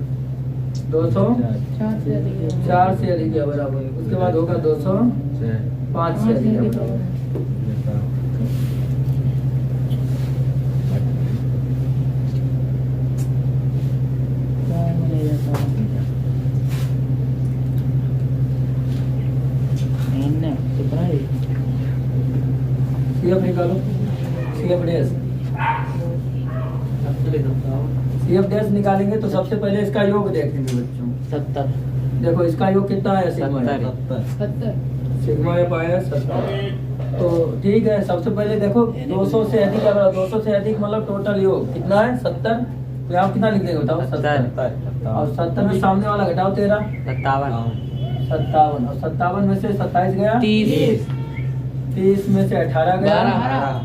204 से अधिक या बराबर। उसके बाद होगा 205 से अधिक या बराबर। CF निकालो। CF dash. CF डैश निकालेंगे तो सबसे पहले इसका योग देखेंगे बच्चों। 70 देखो इसका योग कितना है? सिग्मा है। 70 सिग्मा एफ आया 70। तो ठीक है, सबसे पहले देखो 200 से अधिक या बराबर। 200 से अधिक मतलब टोटल योग कितना है? 70। तो यहाँ कितना लिख देंगे बताओ? 70। और 70 में सामने वाला घटाओ 13 57 57। और 57 में से 27 गया 30 30 में से 18 गया 12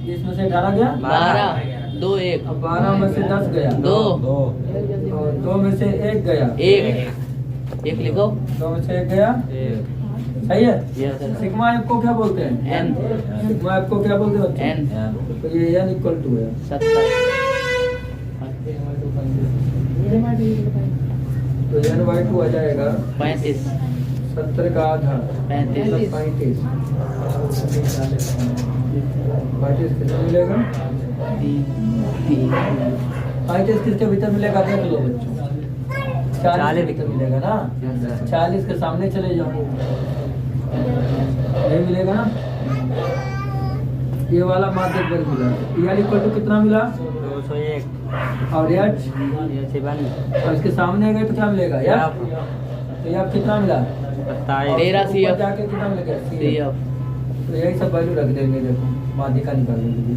30 में से 18 गया 12 2 1 अब 12 में से 10 गया 2 और 2 में से 1 गया 1 लिखो। 2 में से 1 गया। सही है। Yes, sir. सिग्मा एफ को क्या बोलते हैं? N। सिग्मा एफ को क्या बोलते हैं बच्चे? N तो ये n इक्वल टू है 70 तो n/2 आ जाएगा 35 70 का आधा 35 35 कितना मिलेगा? 35 किसके भीतर मिलेगा? देख लो बच्चों, 40 के भीतर मिलेगा ना। 40 के सामने चले जाओ, नहीं मिलेगा ना। ये वाला माध्यक वर्ग मिला। EL इक्वल टू कितना मिला? 201 और H 57 और इसके सामने गए तो क्या मिलेगा? F। तो F कितना मिला? 13 ऊपर CF जाके कितना मिलेगा? CF तो यही सब वैल्यू रख देंगे। देखो माध्यिका निकालने के लिए,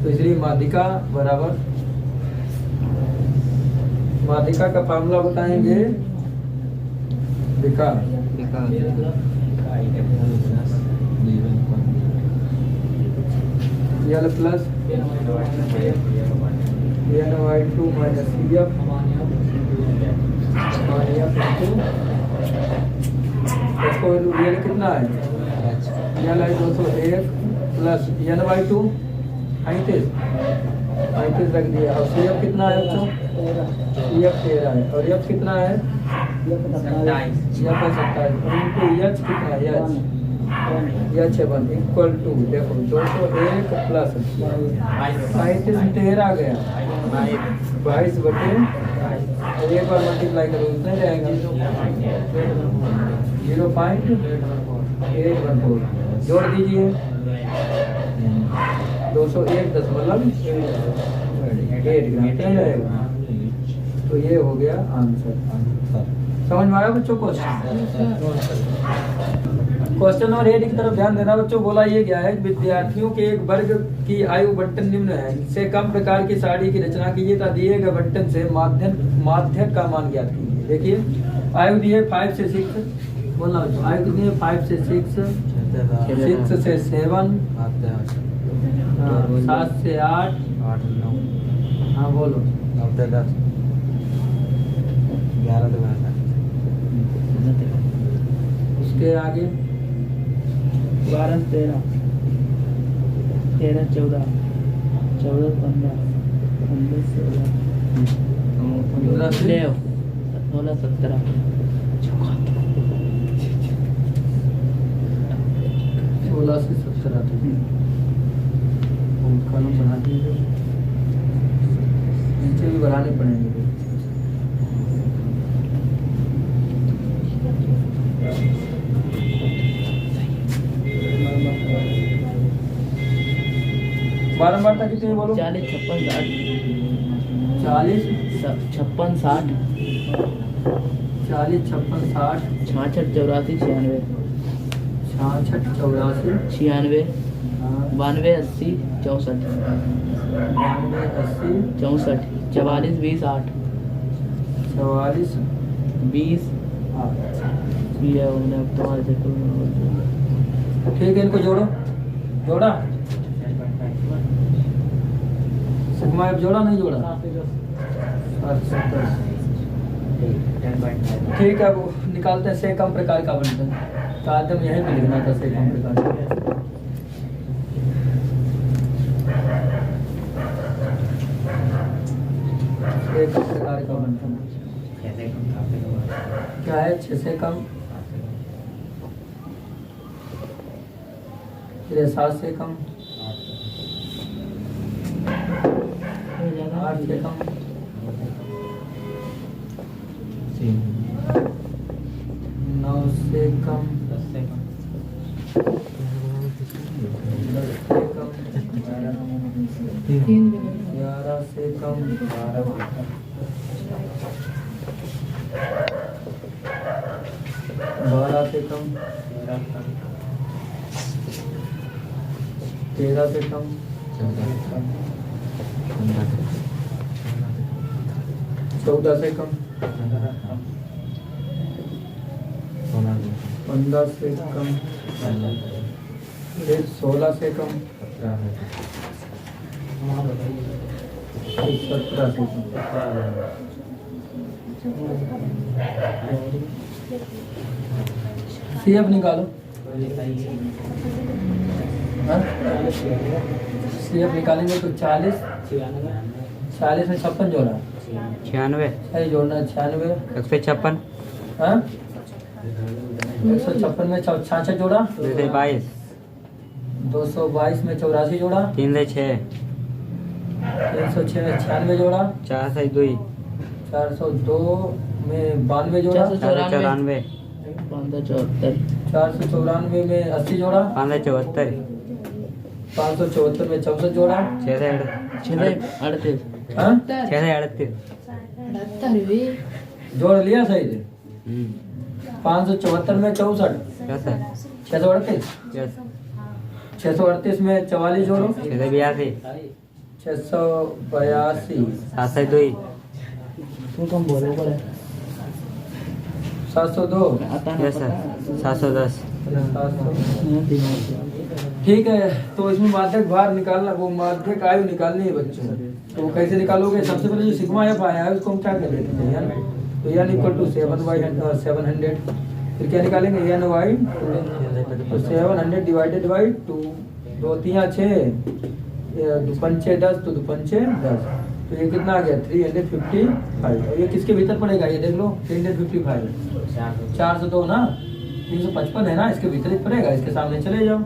तो इसलिए माध्यिका बराबर, माध्यिका का फार्मूला बताएंगे विकार L plus N/2 minus CF इसको वैल्यू रियल कितना है? L है 201 प्लस n/2 35 रख दिया। और CF कितना है बच्चों? CF 13 है और F कितना है? F है 27। इनटू H कितना है? H है 1 इक्वल टू देखो 201 प्लस 35 में 13 आ गया 22 बटे और एक बार मल्टीप्लाई करो कितने रहेगा? 0.814 जोड़ दीजिए 201.8 ग्राम क्या रहेगा? तो ये हो गया आंसर। समझ में आया बच्चों? क्वेश्चन नंबर 8 की तरफ ध्यान देना बच्चों। बोला ये गया है विद्यार्थियों के एक वर्ग की आयु बंटन निम्न है, इससे कम प्रकार की सारणी की रचना कीजिए तथा दिए गए बंटन से माध्यक का मान ज्ञात कीजिए। देखिए आयु दी है 5 से 6, बोलना बच्चों आयु कितनी है? 5 से 6, 6 से 7, 7 से 8, 8 9 हाँ बोलो 9 से 10 11 से 12 उसके आगे 12 13 13 14 14 15 15 16 15 से 16 17 16 से 17 तक कॉलम बना दीजिए, नीचे भी बढ़ाने पड़ेंगे। 12 तक कितने बोलो? 40 56 40 56 60 40 56 60 66 84 96 66 84 96 हाँ 92 80 64 92 80 64 44 20 8 44 20 8। ये उन्हें अब तुम्हारे से ठीक है इनको जोड़ो, जोड़ा सिग्मा एफ जोड़ा नहीं जोड़ा? 7 ठीक है। अब निकालते हैं से कम प्रकार का बंटन। तो आदम यहीं पे लिखना था से कम प्रकार का। से कम प्रकार का बंटन क्या है? 6 से कम, फिर 7 से कम, 8 से कम, 9 से कम, 10 से कम, 11 से कम, 12 से कम, 13 से कम, 14 से कम, 15 से कम, 16 से कम, 17 से कम। CF निकालो। CF निकालेंगे तो 40 में 56 जोड़ा 96 सही जोड़ना है 96 156 हाँ 156 में 66 जोड़ा 222 222 में 84 जोड़ा 3 से 6 306 में 96 जोड़ा 4 से 2 402 में 92 जोड़ा 494 574 494 में 80 जोड़ा 574 574 में 64 जोड़ा 6 से 38 हाँ 6 से 38 जोड़ लिया सही से 574 में 64 यस सर 638 यस 638 में 44 जोड़ो 6 से 82 682 7 से 2 तू कम बोलो करे 702 आता यस सर 710 ठीक है। तो इसमें माध्यक भार निकालना, वो माध्यक आयु निकालनी है बच्चों। तो कैसे निकालोगे? सबसे पहले जो सिग्मा एफ आया है उसको हम क्या कर लेते हैं तो n इक्वल टू 700। फिर क्या निकालेंगे n/2 तो 700 डिवाइडेड बाई 2 दो तिया 6, दो पंचे 10, तो दो पंचे 10, तो ये कितना आ गया 355। और ये किसके भीतर पड़ेगा ये देख लो, 355 402 ना, 355 है ना, इसके भीतर ही पड़ेगा, इसके सामने चले जाओ।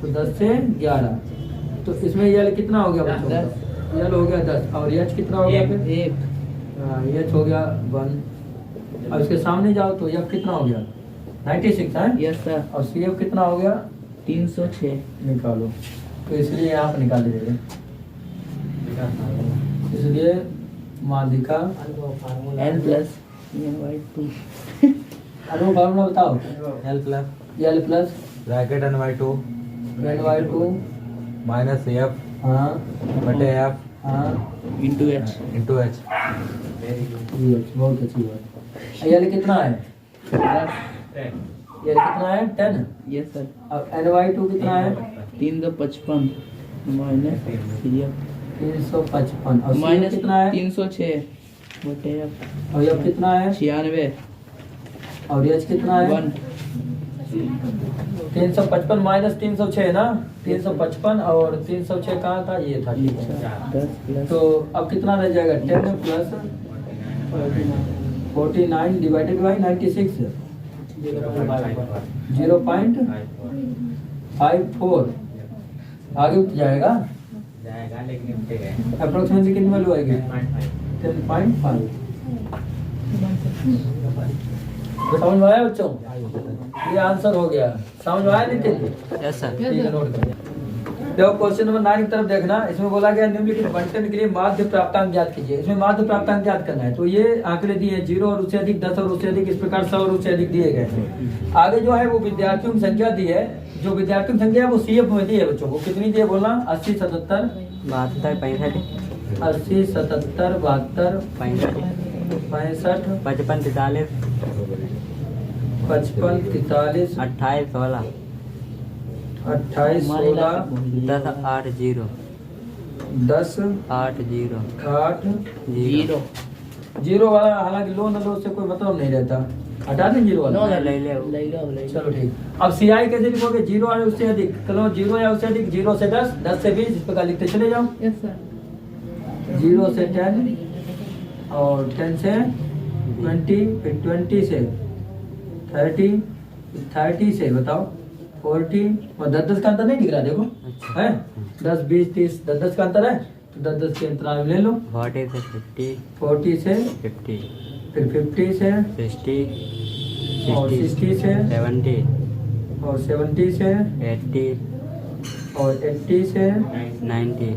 तो 10 से 11, तो इसमें यल कितना हो गया बच्चों? यल हो गया 10, और एच कितना हो गया फिर? एच हो गया 1। अब इसके सामने जाओ तो एफ कितना हो गया 96 है। Yes sir. और सी एफ कितना हो गया 306। निकालो, तो इसलिए आप निकाल दीजिए। इसलिए माध्यिका L प्लस N/2 अनु फार्मूला बताओ। L plus L plus bracket N/2 N/2 minus F हाँ बटे F हाँ इंटू H। Into H। ये बहुत अच्छी बात। एल कितना है? एल कितना है 10। Yes sir. अब N/2 कितना है? 355 माइनस 355। और सी माइनस कितना है? 306 बटे और एफ कितना है? 96 और एच कितना है? 1। 355 माइनस 306 ना, 355 और 306 कहाँ था? ये था, ठीक है। 10 प्लस तो अब कितना रह जाएगा 10 प्लस 49 डिवाइडेड बाई 96 0.54 आगे उठ जाएगा। अप्रोक्सीमेटली कितनी वैल्यू आएगी? 10.5। समझ में आया बच्चों? ये आंसर हो गया, समझ में आया नितिन? Yes sir. ठीक है, नोट करिए। देखो क्वेश्चन नंबर 9 की तरफ देखना। इसमें बोला गया निम्नलिखित बंटन के लिए माध्य प्राप्तांक ज्ञात कीजिए। इसमें माध्य प्राप्तांक ज्ञात करना है, तो ये आंकड़े दिए हैं 0 और उससे अधिक, 10 और उससे अधिक, इस प्रकार 100 और उससे अधिक दिए गए हैं। आगे जो है वो विद्यार्थियों की संख्या दी है, जो विद्यार्थियों की संख्या है वो सीएफ में दी है बच्चों को। कितनी दी है बोलना? 80 77 72 65 80 77 72 65 65 55 43 55 43 28 16 28 16 10 8 0 10 8 0 8 0। जीरो वाला हालांकि लो न लो से कोई मतलब नहीं रहता, हटा दें जीरो वाला। ले ले चलो ठीक। अब सीआई कैसे लिखोगे? 0 और उससे अधिक, चलो 0 या उससे अधिक, 0 से 10, 10 से 20, इस प्रकार लिखते चले जाओ। Yes sir. 0 से 10 और 10 से 20, फिर 20 से 30, 30 से बताओ 40, और 10 का अंतर नहीं दिख रहा देखो, है 10 20 30 10 का अंतर है, तो 10 के अंतराल में ले लो। 40 से 50 40 से 50 फिर 50 से 60 और 60 से 70 और 70 से 80 और 80 से 90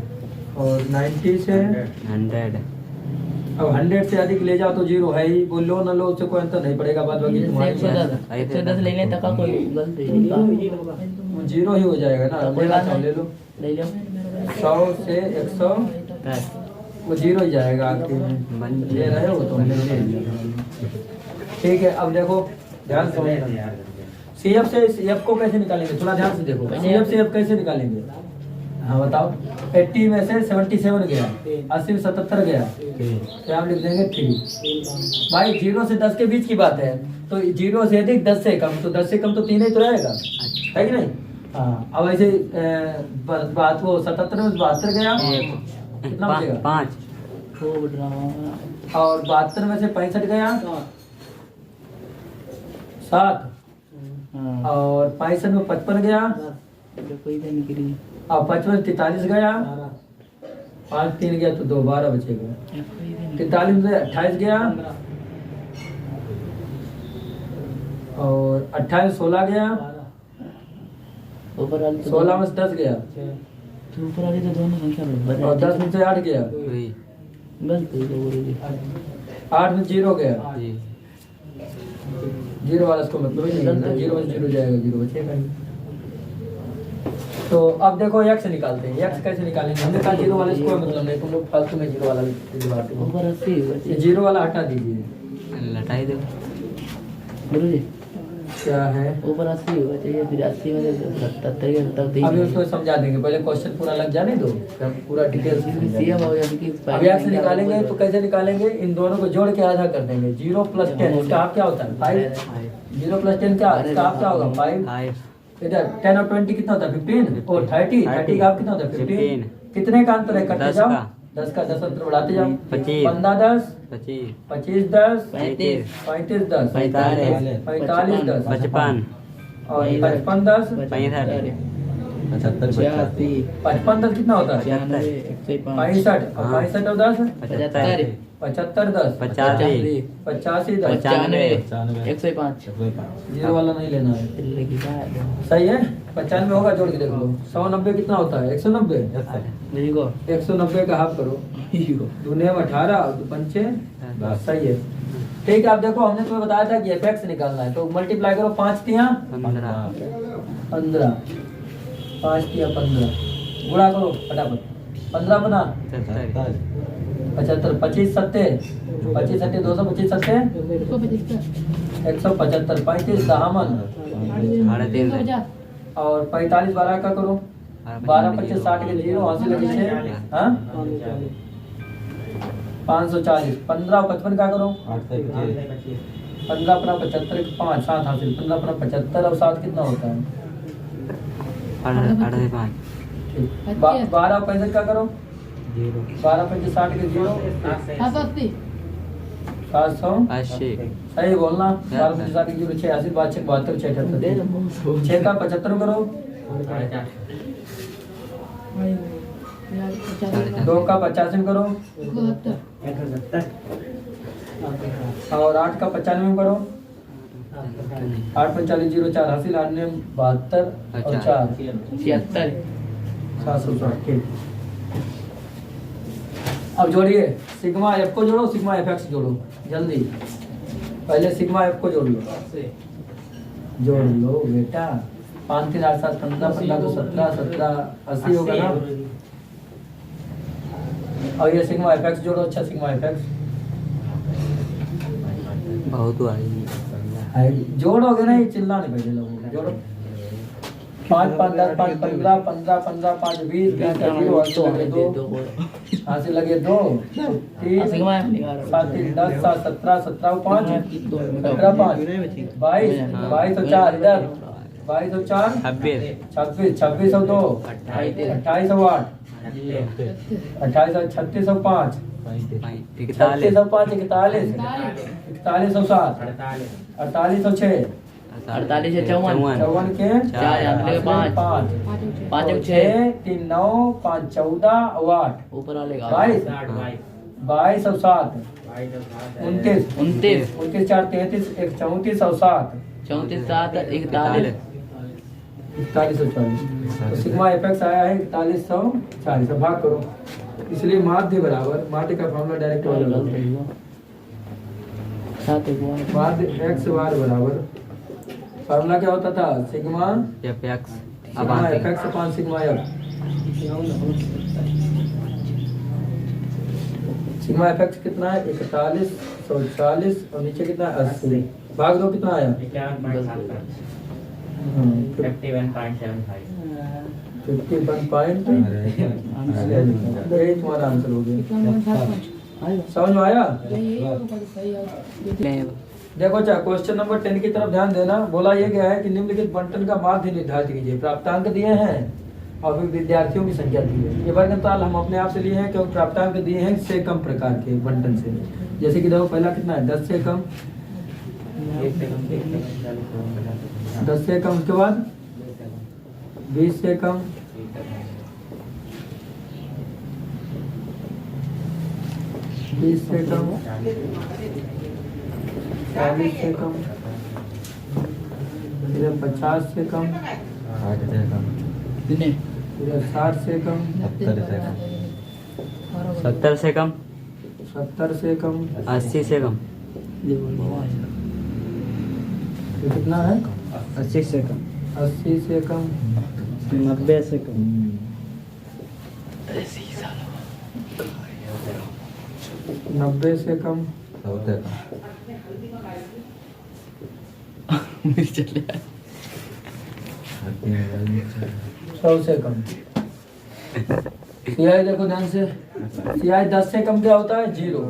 और 90 से 100 अब 100 से अधिक ले जाओ तो जीरो है ही, वो लो न लो उससे कोई अंतर नहीं पड़ेगा, बाद बाकी तुम्हारी इच्छा। 110 लेने तक का कोई गलत नहीं का वो जीरो ही हो जाएगा ना, कोई बात ले लो। ले लो। 100 से 100 वो जीरो ही जाएगा आखिर में, ले रहे हो तो ले लो। ठीक है, अब देखो ध्यान से सीएफ से एफ को कैसे निकालेंगे, थोड़ा ध्यान से देखो। सीएफ से एफ कैसे निकालेंगे? हाँ बताओ। 80 में से 77 गया, 80 में 77 गया, क्या हम लिख देंगे 3। भाई 0 से 10 के बीच की बात है, तो 0 से अधिक 10 से कम, तो 10 से कम तो 3 ही तो रहेगा, है कि नहीं? हाँ। अब ऐसे बात वो 77 में 72 गया, कितना बचेगा? 5 और 72 में से 65 गया 7, और 65 में 55 गया, और 55 43 गया, 5 3 गया तो 2 12 बचेगा। 43 में 28 गया, और 28 16 गया, 16 में से 10 गया, ऊपर वाली तो दोनों संख्या बराबर और 10 में से 8 गया, गलत है तो बोलोगे। 8 में 0 गया, जी जीरो वाला इसको मतलब ही नहीं है, 0 में 0 जाएगा, 0 बचेगा नहीं। तो अब देखो एक्स निकालते हैं। एक्स कैसे निकालेंगे? हमने कहा जीरो वाला इसको मतलब नहीं, तुम लोग फालतू में जीरो वाला दिलवाते हो। ऊपर 80 ये जीरो वाला हटा दीजिए। लटाई दो गुरुजी। क्या है? ऊपर 80 होगा चाहिए, फिर 80 में से 77 के तब अभी उसको समझा देंगे, पहले क्वेश्चन पूरा लग जाने दो, फिर पूरा डिटेल्स सीएम हो गया कि अभी एक्स निकालेंगे तो कैसे निकालेंगे? इन दोनों को जोड़ के आधा कर देंगे। 0 + 10 इसका आप क्या होता है 5, 0 + 10 क्या इसका आप क्या होगा 5, इधर 10 और 20 कितना होता है 15 और 30 का आप कितना होता है 15 कितने का अंतर है करते 10 जाओ का। 10 का 10 अंतर बढ़ाते जाओ 25 15 10 25 25 10 35 35 10 45 45 10 55 और 55 10 65 छियासी 55 10 कितना होता है 96 105 65 और 65 और 10 75 75 10 85 85 10 95 105 जीरो वाला नहीं लेना है सही है 95 होगा जोड़ के देख लो 190 कितना होता है 190 190 का हाफ करो दूने में 18 और पंचे सही है ठीक है। आप देखो हमने तुम्हें बताया था कि एफएक्स निकालना है तो मल्टीप्लाई करो 5 तिया 15 15 5 तिया 15 गुणा करो फटाफट 15 बना 75 25 सत्ते 25 सत्ते 225 सत्ते 175 35 दहामन 350 और 45 12 का करो 12 25 60 के जीरो हासिल लगे 6 हाँ 540 15 और 55 का करो 15 अपना 75 के 5 7 हासिल 15 अपना 75 और 7 कितना होता है 12 65 का करो 12 25 60 के जीरो 780 सही बोलना 12 25 60 के जीरो 6 हासिल 72 72 6 का 75 करो 2 का 85 करो और 8 का 95 करो 8 45 0 4 हासिल 8 ने 72 और 4 76 760 ठीक। अब जोड़िए सिग्मा एफ को जोड़ो सिग्मा एफ एक्स जोड़ो जल्दी पहले सिग्मा एफ को जोड़ लो बेटा 5 3 8 7 15 15 तो 17 17 80 होगा ना और ये सिग्मा एफ एक्स जोड़ो अच्छा सिग्मा एफ एक्स बहुत जोड़ोगे नहीं चिल्ला नहीं पहले लोगों को जोड़ो 5 5 10 5 15 15 15 5 20 20 का जीरो हासिल लगे 2 3 7 3 10 7 17 17 5 17 5 22 22 और 4 इधर 22 और 4 26 26 और 2 28 और 8 28 और 36 और 5 36 और 5 41 41 और 7 48 और 6 48 से 54 54 के 4 5 5 6 3 9 5 14 और 8 ऊपर वाले 22 और 7 29 29 29 4 33 1 34 और 7 34 7 41 41 और 40 तो सिग्मा एपेक्स आया है 4140 से भाग करो इसलिए माध्य बराबर माध्य का फॉर्मूला डायरेक्ट वाला माध्य एक्स बार बराबर फॉर्मूला क्या होता था sigma FX sigma apex upon sigma F sigma apex कितना है 41 140 और नीचे कितना है 80 भाग दो कितना आया 51.75 यही तुम्हारा आंसर हो गया समझ में आया देखो चाहे क्वेश्चन नंबर 10 की तरफ ध्यान देना बोला यह गया है कि निम्नलिखित बंटन का माध्य निर्धारित कीजिए प्राप्तांक दिए हैं और फिर विद्यार्थियों की संख्या दी है ये वर्गताल हम अपने आप से लिए हैं क्योंकि प्राप्तांक दिए हैं से कम प्रकार के बंटन से जैसे कि देखो पहला कितना है 10 से कम 10 से कम उसके बाद 20 से कम 20 से कम 40 से कम इधर 50 से कम इधर 60 से कम 70 से कम 70 से कम 80 से कम ये कितना है 80 से कम 80 से कम 90 से कम 90 से कम 100 से कम सीआई देखो ध्यान से सीआई 10 से कम क्या होता है 0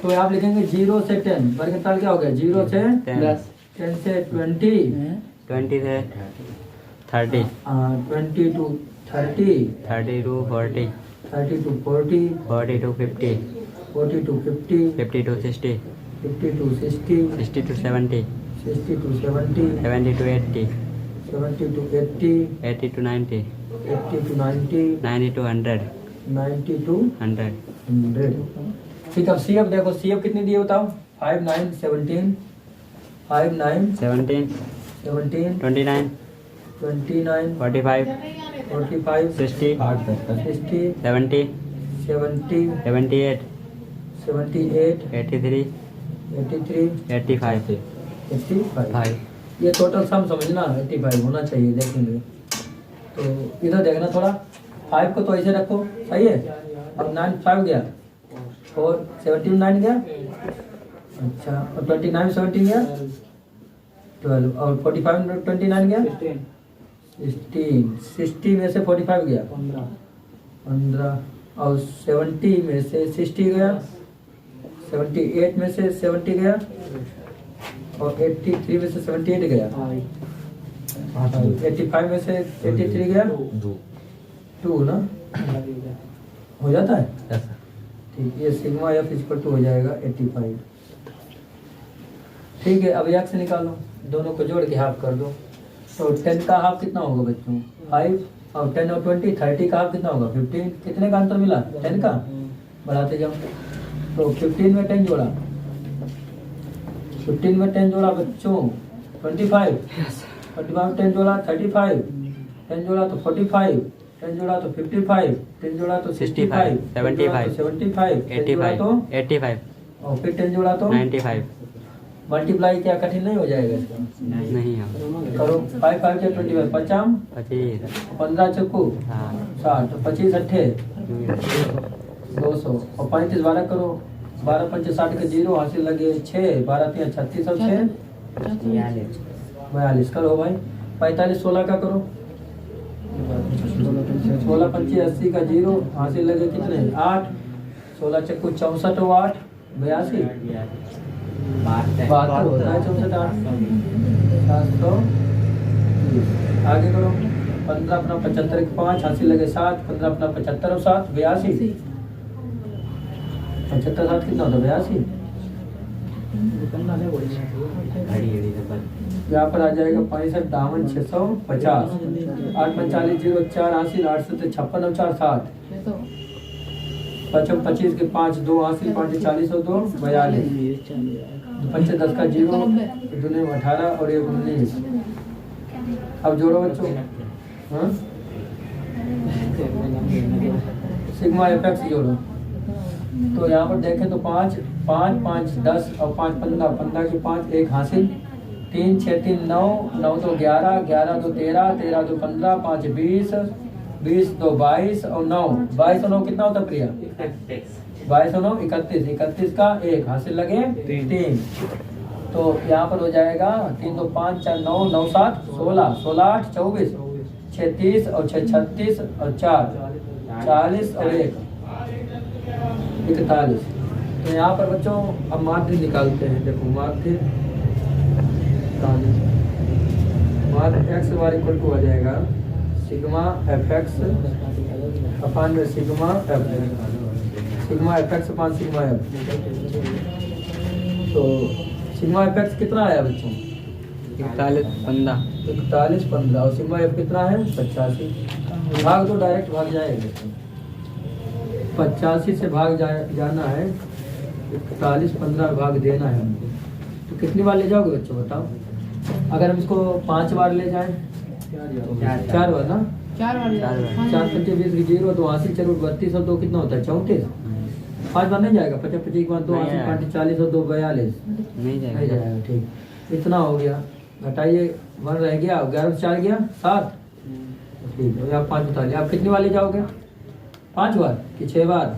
तो आप लिखेंगे 0 से 10 वर्गताल क्या हो गया 0 से 10 10 से 20 20 से 30, 20 to 30, 30 to 40, 30 to 40, 40 to 50, 40 to 50, 50 to 60, 50 to 60, 60 to 70, 60 to 70, 70 to 80, 70 to 80, 80 to 90, 80 to 90, 90 to 100, 90 to 100, 100। ठीक, अब CF देखो, CF कितनी दी है बताओ? 5 9 17, 5 9 17, 17, 29, 29, 45, 45, 60, 60, 70, 70, 78, 78, 83, 83, 85, 85। 5, ये टोटल सम समझना, 85 होना चाहिए, देखेंगे। तो इधर देखना थोड़ा, 5 को तो ऐसे रखो, सही है। अब 9 5 गया और 17 9 गया, अच्छा, और 29 17 गया 12, और 45 29 गया 16 में से 45 गया 15, और 70 में से 60 गया, 78 में से 70 गया, और 83 में से 78 गया, 85 में से 83 गया, 2 ना हो जाता है। ठीक, ये सिग्मा एफ इक्वल टू हो जाएगा 85। ठीक है, अब एक्स निकालो, दोनों को जोड़ के हाफ कर दो। तो 10 का हाफ कितना होगा बच्चों? 5, और 10 और 20 30 का हाफ कितना होगा? 15। कितने का अंतर मिला? 10 का। बढ़ाते जाओ, तो 15 में 10 जोड़ा, 15 में 10 जोड़ा बच्चों 25, 25 में 10 जोड़ा 35, 10 जोड़ा तो 45, 10 जोड़ा तो 55, 10 जोड़ा तो 65, 75, 75, 85, 85, और फिर 10 जोड़ा तो 95, मल्टीप्लाई क्या कठिन नहीं हो जाएगा इसका? नहीं हाँ, करो, 5 5 के 25, 50, 25, 15 चक्कू हाँ, 60, 25 अट्ठे 200, और 35 12 करो, 12 5 60 के 0 हासिल लगे 6, 12 3 36 और 6 42 करो भाई। 45 16 का करो, 16 25 80 का 0 हासिल लगे कितने? 8, 16 चक्कू 64 और 8 82, 72 होता है 64 8 700। आगे करो, 15 अपना 75 के 5 हासिल लगे 7, 15 अपना 75 और 7 82, 75 7 कितना होता है? 82। यहाँ पर आ जाएगा 65 52 650, 8 45 0 4 हासिल, 8 7 56 और 4 7, 55 25 के 5 2 हासिल, 5 40 और 2 42, 5 10 का 0 दूने 18 और 1 19। अब जोड़ो बच्चों, हाँ सिग्मा एफ एक्स जोड़ो। तो यहाँ पर देखें तो 5 5 5 10 और 5 15, 15 के 5 1 हासिल, 3 6 3 9 9 2 11 11 2 13 13 2 15 5 20 20 2 22 और 9 22 और 9 कितना होता है प्रिया? 22 और 9 31, 31 का 1 हासिल लगे 3। तो यहाँ पर हो जाएगा 3 2 5 4 9 9 7 16 16 8 24 36 और 6 36 और 4 40 और 1 41। तो यहाँ पर बच्चों अब माध्य निकालते हैं। देखो माध्य एक्स वार इक्वल टू आ जाएगा सिग्मा एफ एक्स अपान में सिग्मा एफ एक्स अपान सिग्मा एफ। तो सिग्मा एफ एक्स कितना आया बच्चों? 41 15, 41 15, और सिग्मा एफ कितना है? 85। भाग तो डायरेक्ट भाग जाएगा, 85 से भाग जाना है, 41 15 भाग देना है हमको। तो कितनी बार ले जाओगे बच्चों बताओ? अगर हम इसको 5 बार ले जाएं, 4 बार ना, 4 5 20 0 2 80 चलो 32 और 2 कितना होता है? 34। 5 बार नहीं जाएगा, 50 50 के बाद 2 80 5 40 और 2 42 नहीं नहीं जाएगा। जाएगा। ठीक, इतना हो गया, घटाइए 1 रह गया, 11 से 4 गया 7। ठीक है, आप 5 बता लिया। आप कितनी बार ले जाओगे? 5 बार कि 6 बार?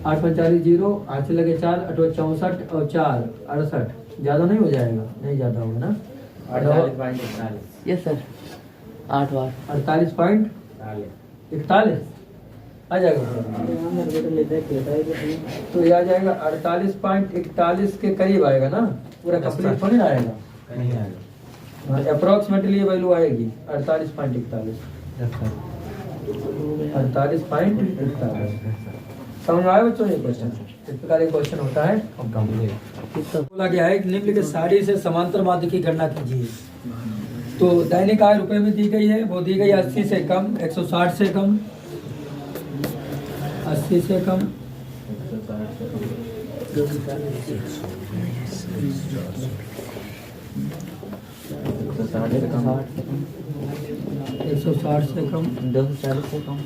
8 45 0 8 से लगे 4 8 64 और 4 68। ज़्यादा नहीं हो जाएगा? नहीं ज़्यादा होगा ना। 48 यस सर, 8 बार 48.41 आ जाएगा। तो ये आ जाएगा 48.41 के करीब आएगा ना, पूरा कंप्लीट थोड़ी ना आएगा। अप्रोक्सीमेटली वैल्यू आएगी 48.41। 48.41। समझ में आया बच्चों ये क्वेश्चन? इस प्रकार एक क्वेश्चन होता है। बोला गया है निम्नलिखित साड़ी से समांतर माध्य की गणना कीजिए। तो दैनिक आय रुपए में दी गई है, वो दी गई 80 से कम, 160 से कम, 80 से कम, 160 से कम, 240 से कम,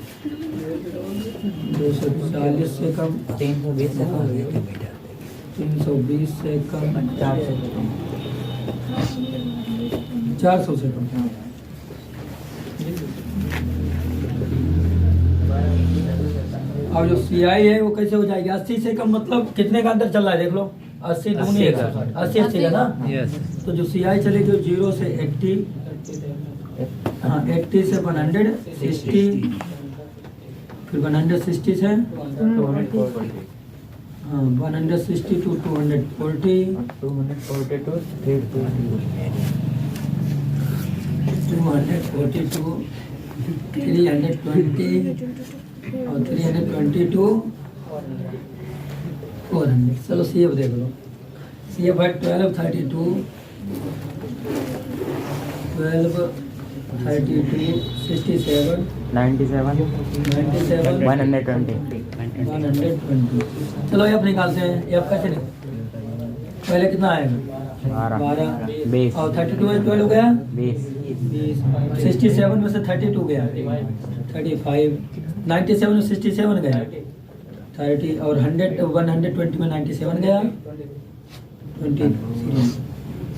240 से कम, 320 से कम, 320 से कम, 400 से कम, 400 से कम। और जो CI है वो कैसे हो जाएगी? 80 से कम मतलब कितने का अंदर चल रहा है देख लो। 80 दूनी 160, 80 का ना। तो जो CI चलेगी 0 से 80, हाँ 80 से 160, फिर 160 से हाँ 160 to 240, 240 to 320, 320 और 320 to 400। चलो CF देख लो। CF है 1232, 1232, 67, 97, 97, 120, 120। चलो F निकालते हैं। F कैसे निकाल? पहले कितना आएगा? 12, 20, और 32 में 12 हो गया, 20, 67 में से 32 गया, 35, 97 में 67 गया, 30 और 120 में 97 गया, 20।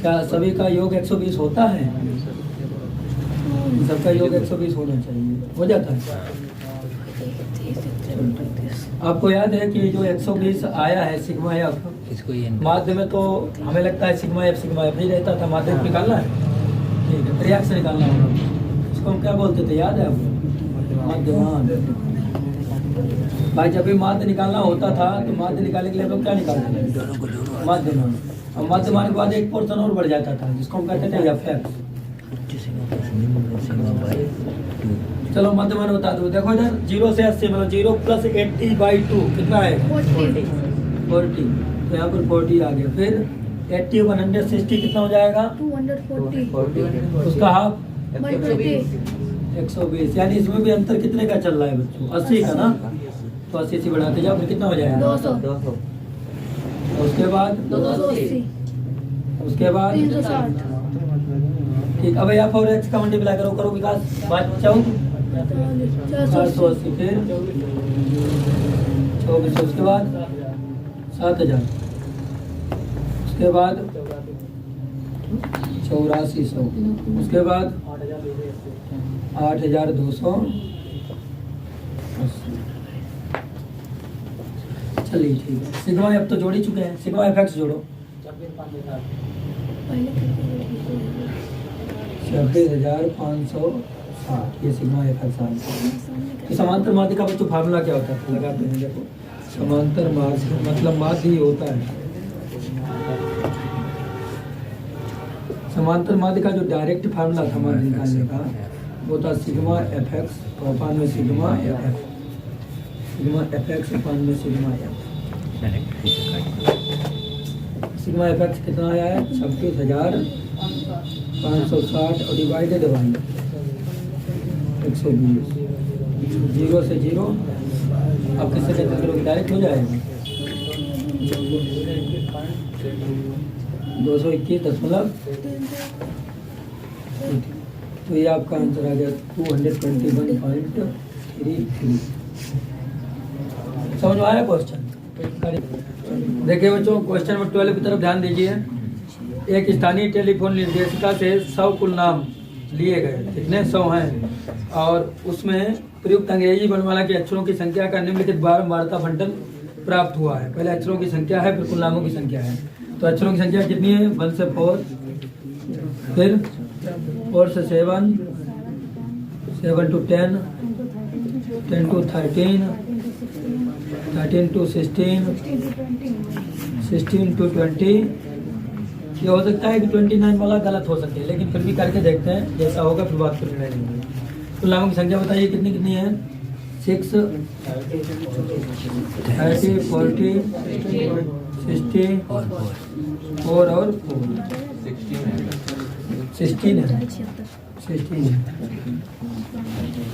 क्या सभी का योग 120 होता है? सबका योग 120 होना चाहिए। हो जाता है? आपको याद है कि जो 120 आया है सिग्मा एफ, माध्य में तो हमें लगता है सिग्मा एफ ही रहता था। माध्य निकालना है, ठीक है, प्रयाग से निकालना होगा। इसको हम क्या बोलते थे याद है आपको? माध्यमान। भाई जब भी माध्य निकालना होता था तो माध्य निकालने के लिए हम लोग क्या निकालते थे? माध्यमान। और माध्यमान के बाद एक पोर्शन और बढ़ जाता था जिसको हम कहते थे एफ। चलो माध्यमान बता दो। देखो इधर 0 से 80 मतलब 0 प्लस 80/2 कितना है? 40। तो यहाँ पर 40 आ गया। फिर 80 160 कितना हो जाएगा? 240 उसका हाफ by 20। 120। यानी इसमें भी अंतर कितने का चल रहा है बच्चों? 80 का ना। तो 80 से बढ़ाते जाओ, फिर कितना हो जाएगा? 200 उसके बाद 280 उसके बाद 360 ठीक। अब यहाँ पर x का मल्टीप्लाई करो, करो विकास। 480 फिर 24, उसके बाद 7000, उसके बाद 8400, उसके बाद 8280। चलिए ठीक है। सिग्मा एफ तो जोड़ ही चुके हैं, सिग्मा एफ एक्स जोड़ो। 26,560 ये सिग्मा एफ एक्स आ गया। तो समांतर माध्य का बच्चों फार्मूला क्या होता है? लगाते हैं देखो। समांतर माध्य मतलब माध्य ही होता है। समांतर माध्य का जो डायरेक्ट फार्मूला था माध्य निकालने का वो था सिग्मा एफ एक्स अपान में sigma F X, sigma F X upon में sigma F. Sigma F X कितना आया है? 26,560 और डिवाइडेड बाई 120। 0 से 0 अब किससे कैसे करोगे? डायरेक्ट हो जाएगा। 221.33। तो ये आपका आंसर आ गया 221.33। समझ में आया क्वेश्चन? देखिए बच्चों क्वेश्चन नंबर 12 की तरफ ध्यान दीजिए। एक स्थानीय टेलीफोन निर्देशिका से 100 कुल नाम लिए गए, कितने 100 हैं, और उसमें प्रयुक्त अंग्रेजी वर्णमाला के अक्षरों की संख्या का निम्नलिखित बारंबारता बंटन प्राप्त हुआ है। पहले अक्षरों की संख्या है, फिर कुल नामों की संख्या है। तो अक्षरों की संख्या कितनी है? 1 से 4, फिर 4 से 7, 7 to 10, 10 to 13, 13 to 16, 16 to 20, ये हो सकता है कि 29 वाला गलत हो सकते हैं, लेकिन फिर भी करके देखते हैं, जैसा होगा फिर बात कर लेंगे। कुल नामों की संख्या बताइए कितनी कितनी है? 6, 30, 40, 60 4 और 16 है। 16 है।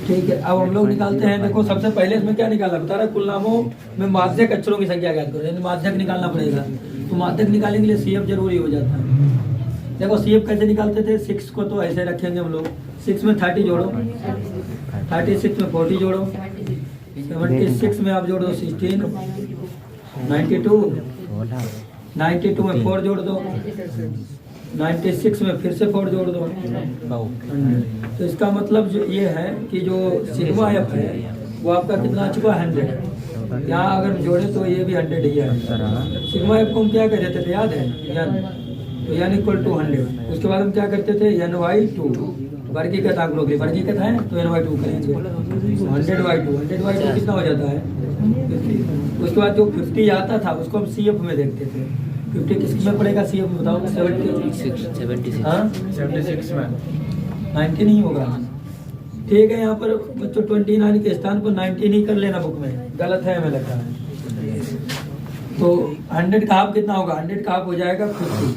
ठीक है, अब हम लोग निकालते हैं। देखो सबसे पहले इसमें क्या निकालना बता रहा है, कुल नामों में माध्यक अक्षरों की संख्या ज्ञात करो, यानी माध्यक निकालना पड़ेगा। तो माध्यक निकालने के लिए CF जरूरी हो जाता है। देखो CF कैसे निकालते थे, 6 को तो ऐसे रखेंगे हम लोग, 6 में 30 जोड़ो, 36 में 40 जोड़ो, 76 में आप जोड़ दो 16, 92 में 4 जोड़ दो, 96 में फिर से 4 जोड़ दो। तो इसका मतलब जो ये है कि जो सिग्मा एफ है वो आपका कितना आ चुका है? 100। यहाँ अगर जोड़े तो ये भी 100 ही है। सिग्मा एफ को हम क्या कहते थे याद है? यन। तो यन इक्वल टू 100। उसके बाद हम क्या करते थे? NY2 वर्गीकृत आंकड़ों के लिए वर्गीकृत है तो NY2 करेंगे। 100/2 100/2 कितना हो जाता है? 50। उसके बाद जो 50 आता था उसको हम CF में देखते थे। 50 किस में पड़ेगा CF में बताओ? 76 हाँ 76 में 90 नहीं होगा। ठीक है, यहाँ पर बच्चों 29 के स्थान पर 19 ही कर लेना, बुक में गलत है हमें लग रहा है। तो 100 का हाफ कितना होगा? 100 का हाफ हो जाएगा 50।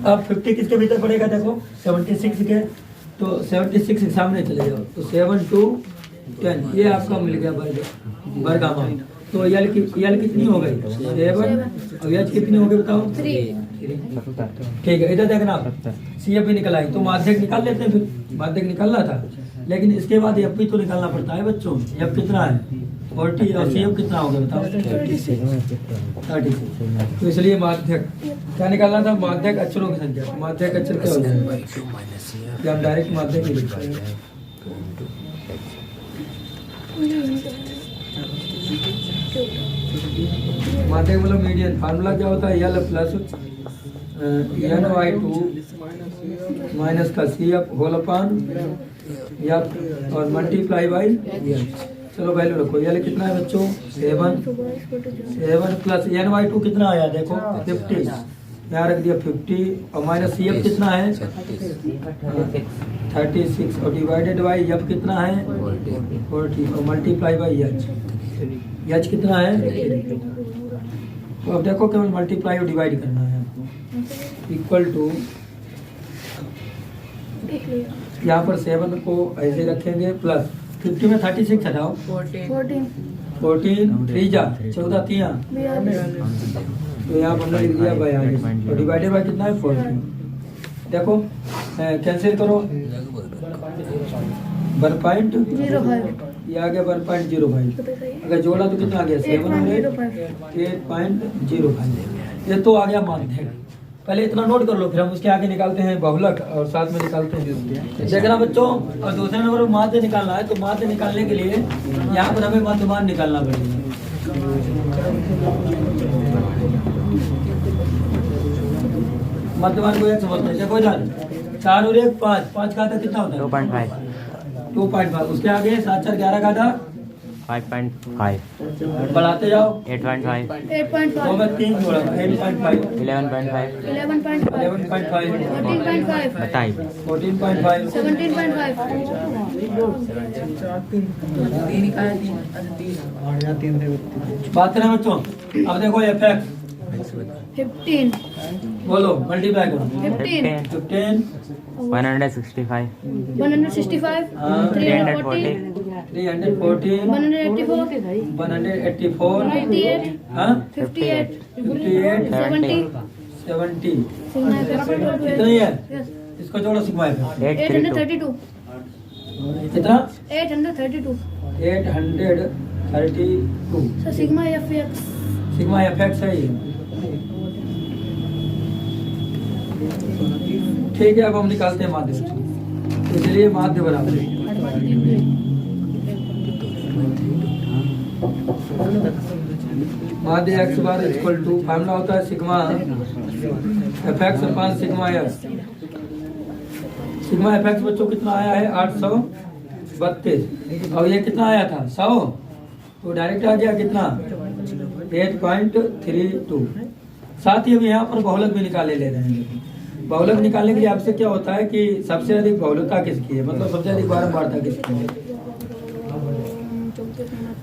अब 50 किसके भीतर पड़ेगा? देखो 76 के, तो 76 के सामने चले जाओ, तो 7 2 10 ये आपका मिल गया वर्गामा। तो यल कितनी हो गई? 7 और एच कितनी हो गई बताओ? 3। ठीक है, इधर देखना CF भी निकल आई, तो माध्यक निकाल लेते हैं। फिर माध्यक निकालना था, लेकिन इसके बाद एफ भी तो निकालना पड़ता है बच्चों। एफ कितना है? 40 और CF कितना हो गया बताओ? 36। तो इसलिए माध्यक क्या निकालना था? माध्यक अक्षरों की संख्या। तो माध्यक अक्षर क्या हो जाएगा? या हम डायरेक्ट माध्यक ही लिखते हैं। माध्यक मतलब मीडियन। फार्मूला क्या होता है? L प्लस NY2 माइनस का CF होल अपान F और मल्टीप्लाई बाई L। चलो वैल्यू रखो। L कितना है बच्चों? 7 प्लस NY2 कितना आया? देखो 50, यहाँ रख दिया 50 और माइनस CF कितना है? 36 और डिवाइडेड बाई F कितना है? 40 और मल्टीप्लाई बाई H कितना है? तो अब देखो केवल मल्टीप्लाई और डिवाइड करना है आपको। इक्वल टू यहाँ पर 7 को ऐसे रखेंगे प्लस 50 में 36 हटाओ, 14 3 जा 14 3। तो यहाँ पर हमने लिख दिया 42 और डिवाइडेड बाय कितना है? 14। देखो कैंसिल करो, 1.05 ये आ गया 1.05। अगर जोड़ा तो कितना आ गया? 8.05। ये तो आ गया माध्यक। पहले इतना नोट कर लो, फिर हम उसके आगे निकालते हैं बहुलक और साथ में निकालते हैं द्वितीय। देखना बच्चों, और दूसरे नंबर पर माध्य निकालना है, तो माध्य निकालने के लिए यहाँ पर हमें मध्यमान निकालना पड़ेगा। मध्यमान को 1 बोलते हैं। देखो इधर 4 और 1 5, 5 का आधा कितना होता है? 2.5। उसके आगे 7 4 11 का आधा 5.5 बढ़ाते जाओ। 8.5 तो मैं 3 जोड़ा 8.5 11.5 11.5 बताइए 14.5 बात करें बच्चों। अब देखो FX 15 बोलो, मल्टीप्लाई करो। 15 165 165 340 340 184 98 हाँ 58 58 70 70 कितनी है? इसको जोड़ो सिग्मा है 832 कितना? 832 832 sir sigma FX sigma FX है ये। ठीक है, अब हम निकालते हैं माध्य। इसलिए माध्य बराबर माध्य x bar equal to formula होता है sigma FX upon sigma F। Sigma FX बच्चों कितना आया है? 832 और ये कितना आया था? 100। तो डायरेक्ट आ गया कितना? 8.32। साथ ही अब यहाँ पर बहुलक भी निकाले ले रहे हैं। बहुलक निकालने के लिए आपसे क्या होता है कि सबसे अधिक बहुलकता किसकी है, मतलब सबसे अधिक बारंबारता किसकी है।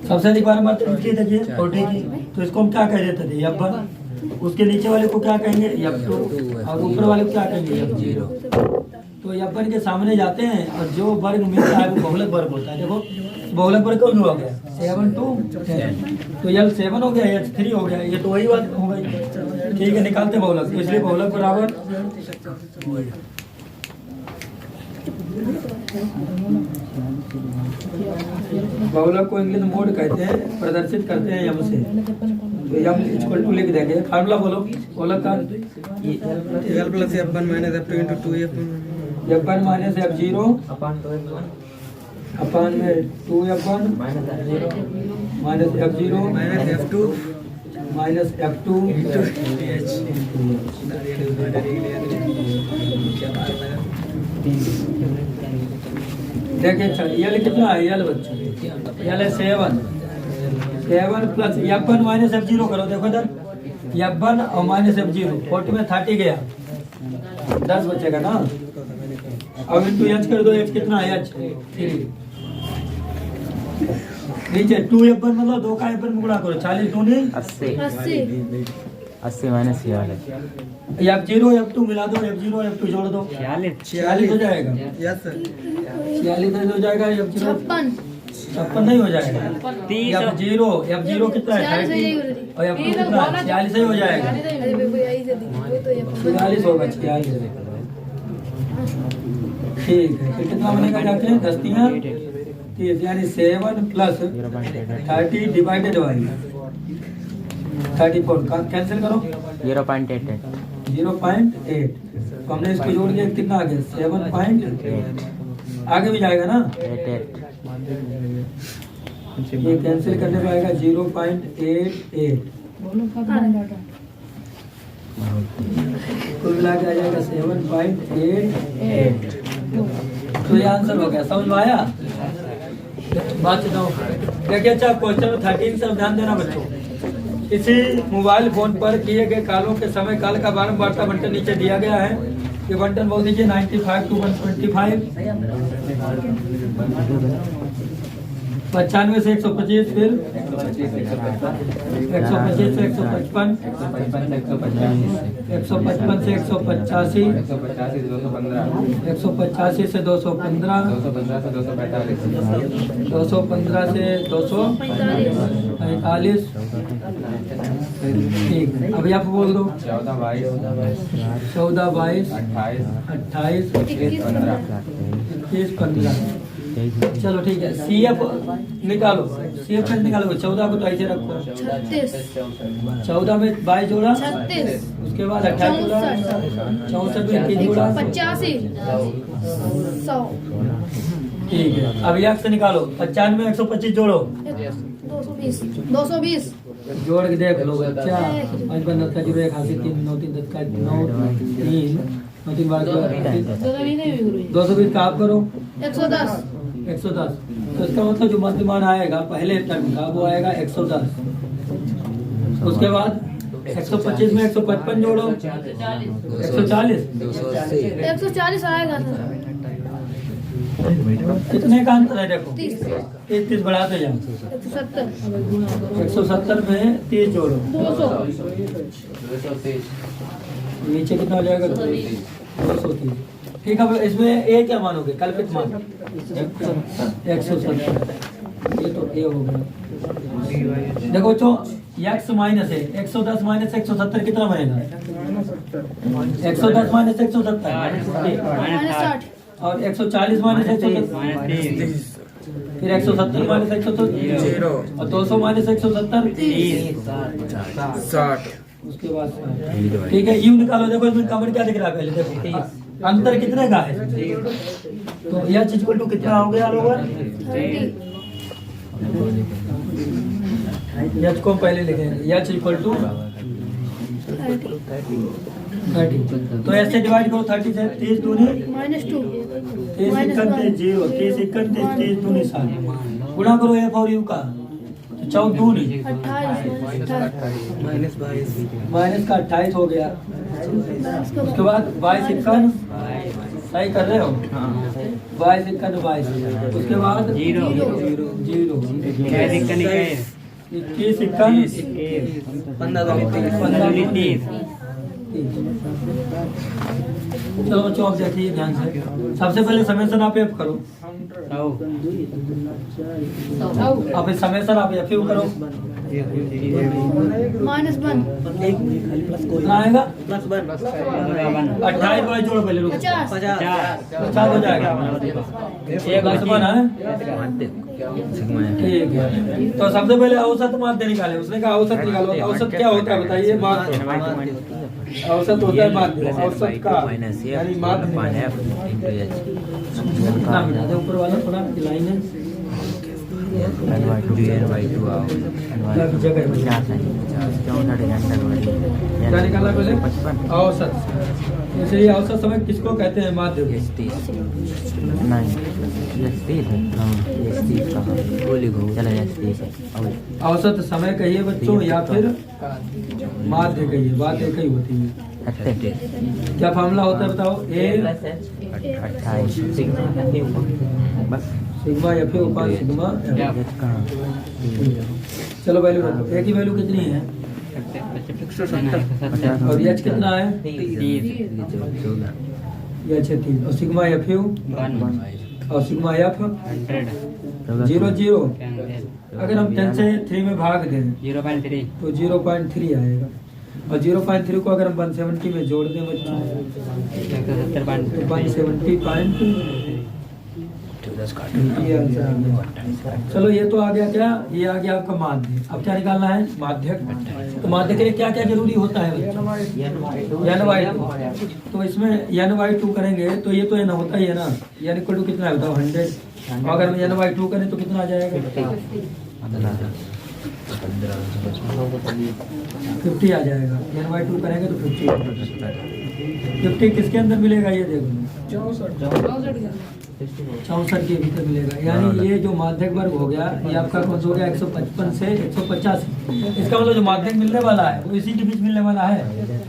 सबसे अधिक बारंबारता किसकी देखिए 40 की, तो इसको हम क्या कह देते थे F1। उसके नीचे वाले को क्या कहेंगे F2 और ऊपर वाले को क्या कहेंगे F0। तो F1 के सामने जाते हैं और जो वर्ग मिलता है वो बहुलक वर्ग होता है। देखो बहुलक वर्ग कौन हो गया 7 2 10, तो L 7 हो गया, H 3 हो गया, ये तो वही बात हो गई। ठीक है, निकालते बहुलक, तो इसलिए बहुलक बराबर बहुलक को इंग्लिश मोड कहते हैं, प्रदर्शित करते हैं यम से। तो यम इक्वल टू लिख देंगे, फार्मूला बोलो बहुलक का L plus F1 minus F2 into 2F1 F1 minus F0 अपन में 2F1 minus F0 minus F2 minus F2 देखिए L कितना है L बच्चों L है 7 प्लस F1 माइनस F0 करो। देखो इधर F1 और माइनस F0 40 में 30 गया 10 बचेगा ना। अब इंटू H कर दो, H कितना है H 3 नीचे 2F1 मतलब 2 का F1 में गुणा करो 40 दूनी 80 माइनस ये वाला F0 F2 मिला दो, F0 F2 जोड़ दो 46 हो जाएगा। yes sir 46 हो जाएगा। F0 56 नहीं हो जाएगा। F0 कितना है 30 और F2 कितना है 46 ही हो जाएगा। 46 होगा 46। ठीक है, फिर कितना बनेगा जाके 10 30 यानी 7 प्लस 30 डिवाइडेड बाई 34 का कैंसिल करो 0.88 0.8। तो हमने इसको जोड़ दिया कितना आ गया 7.8 आगे भी जाएगा ना 88 ये कैंसिल करने पे आएगा 0.88 कुल मिला के आ जाएगा 7.88। तो ये आंसर हो गया, समझ में आया। बात बताऊं देखिए अच्छा क्वेश्चन 13 से ध्यान देना बच्चों। इसी मोबाइल फोन पर किए गए कॉलों के समय काल का बारंबारता बंटन नीचे दिया गया है। ये बंटन बोल दीजिए 95 to 125 95 से 125 फिर 125 से 155 155 से 185 185 से 215 215 से 245। ठीक, अभी आप बोल दो 14 22 28 21 15। चलो ठीक है, CF निकालो, CF कैसे निकालोगे 14 को तो ऐसे रखो 14 में 22 जोड़ा 36 उसके बाद 28 जोड़ा 64 में 21 जोड़ा 85 100 ठीक है। अब यक्स निकालो 95 में 125 जोड़ो 220 जोड़ के देख लो बच्चा 5 15 का 0 1 हासिल 3 9 3 10 का 9 3 9 3 बार 220 का आप करो 110 110। तो इसका मतलब जो मध्यमान आएगा पहले टर्म का वो आएगा 110। उसके बाद 125 में 155 जोड़ो 140 140 आएगा कितने का अंतर है देखो 30 30 बढ़ाते जाओ 170 में 30 जोड़ो 200 नीचे कितना हो जाएगा 230। ठीक है, अब इसमें ए क्या मानोगे कल्पित मान 170। ये तो ए हो गया। देखो जो x माइनस है 110 माइनस 170 कितना बनेगा 110 माइनस 170 -60 और 140 माइनस 170 फिर 170 माइनस 170 और 200 माइनस 170 60। उसके बाद ठीक है यू निकालो। देखो इसमें कमेंट क्या दिख रहा है पहले देखो अंतर कितने का है। तो यह चीज को कितना हो गया लोग यह को पहले लिखेंगे यह चीज इक्वल टू 30। तो ऐसे डिवाइड करो 30 से 30 दूनी -2 30 इक्कन 30 0 30 इक्कन 30 30 दूनी 60 गुणा करो एफ और यू का 14 नहीं, 28 माइनस 22 माइनस का 28 हो गया। उसके बाद 22 इक्कन, सही कर रहे हो? 22 इक्कन 22। उसके बाद जीरो। जीरो। 21 इक्कन 15 चलो बच्चों आप देखिए ध्यान से, सबसे पहले समेसन आप एफ करो, अब समेसन आप एफ करो, -1 कितना आएगा? प्लस 1 28 बाई जोड़ो पहले, रुको 50 50 हो जाएगा, एक +1 है, ठीक है। तो सबसे पहले औसत माध्य निकाले, उसने कहा औसत निकालो, तो औसत क्या होता है बताइए? माध्य, औसत होता है माध्य, औसत का यानी माध्य कितना मिला था ऊपर वाला थोड़ा लाइन है जगह क्या निकाला पहले? औसत। इसलिए औसत समय किसको कहते हैं? माध्य को। औसत समय कहिए बच्चों या फिर माध्य कहिए, बात एक ही होती है। क्या फॉर्मूला होता है बताओ? Sigma F upon sigma F. चलो वैल्यू रखो, ए की वैल्यू कितनी है? 170 और एच कितना है? एच है 3 और सिग्मा एफ और सिग्मा एफ 0 0। अगर हम 10 से 3 में भाग दें 0.3 तो 0.3 आएगा, और 0.3 को अगर हम 170 में जोड़ दें बच्चों तो 170. ये आंसर आ गया। चलो ये तो आ गया, क्या ये आ गया आपका माध्य। अब क्या निकालना है? माध्यक। तो माध्य के लिए क्या क्या जरूरी होता है? n/2। तो इसमें n/2 करेंगे तो ये तो n होता ही है ना, n इक्वल टू कितना है बताओ? 100। अगर हम n/2 करें तो कितना आ जाएगा? 50 आ जाएगा। n/2 करेंगे तो 50 किसके अंदर मिलेगा? ये देखो 64 के भीतर मिलेगा। यानी ये जो माध्यक वर्ग हो गया ये आपका कौन सा हो गया? 155 से 185। इसका मतलब जो माध्यक मिलने वाला है वो इसी के बीच मिलने वाला है।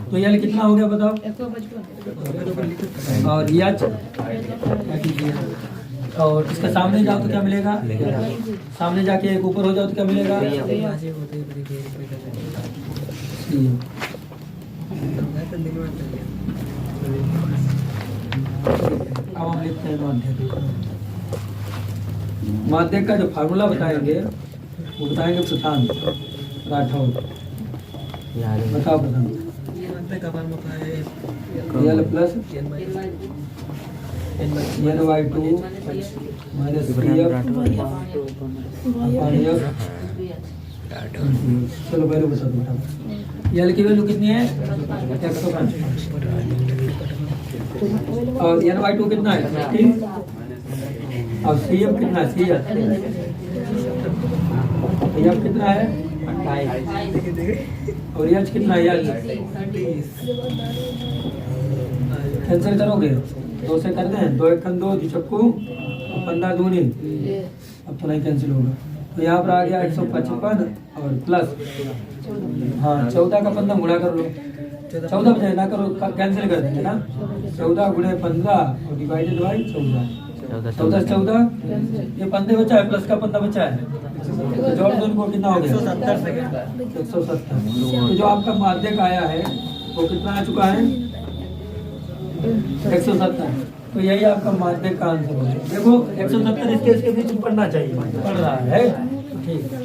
तो ये कितना हो गया बताओ? 155 और यच और इसके सामने जाओ तो क्या मिलेगा? सामने जाके एक ऊपर हो जाओ तो क्या मिलेगा? अब हम लिखते हैं माध्यक। माध्यक का जो फार्मूला बताएंगे वो बताएंगे प्रशांत राठौर। बताओ प्रशांत। L प्लस n/2 माइनस चलो वैल्यू बता दो। L की वैल्यू कितनी है? 105। और n/2 कितना है? 15। और CF कितना है? CF कितना है? 28। और H कितना है? कैंसिल करोगे? 2 से कर दें, 2 1 2 2 15 दूनी, अब तो नहीं कैंसिल होगा। तो यहाँ पर आ गया 155 और प्लस 14 का 15 गुणा कर लो। 14 बजाय ना करो, कैंसिल कर देंगे ना। 14 गुणे 15 और डिवाइडेड बाई 14। 14 14 ये 15 बचा है, प्लस का 15 बचा है, तो जोड़ दो इनको, कितना हो गया? 170। तो जो आपका माध्यक आया है वो कितना आ चुका है? 170। तो यही आपका माध्यक का आंसर है। देखो 170 इसके बीच में पढ़ना चाहिए, पढ़ रहा है, ठीक है।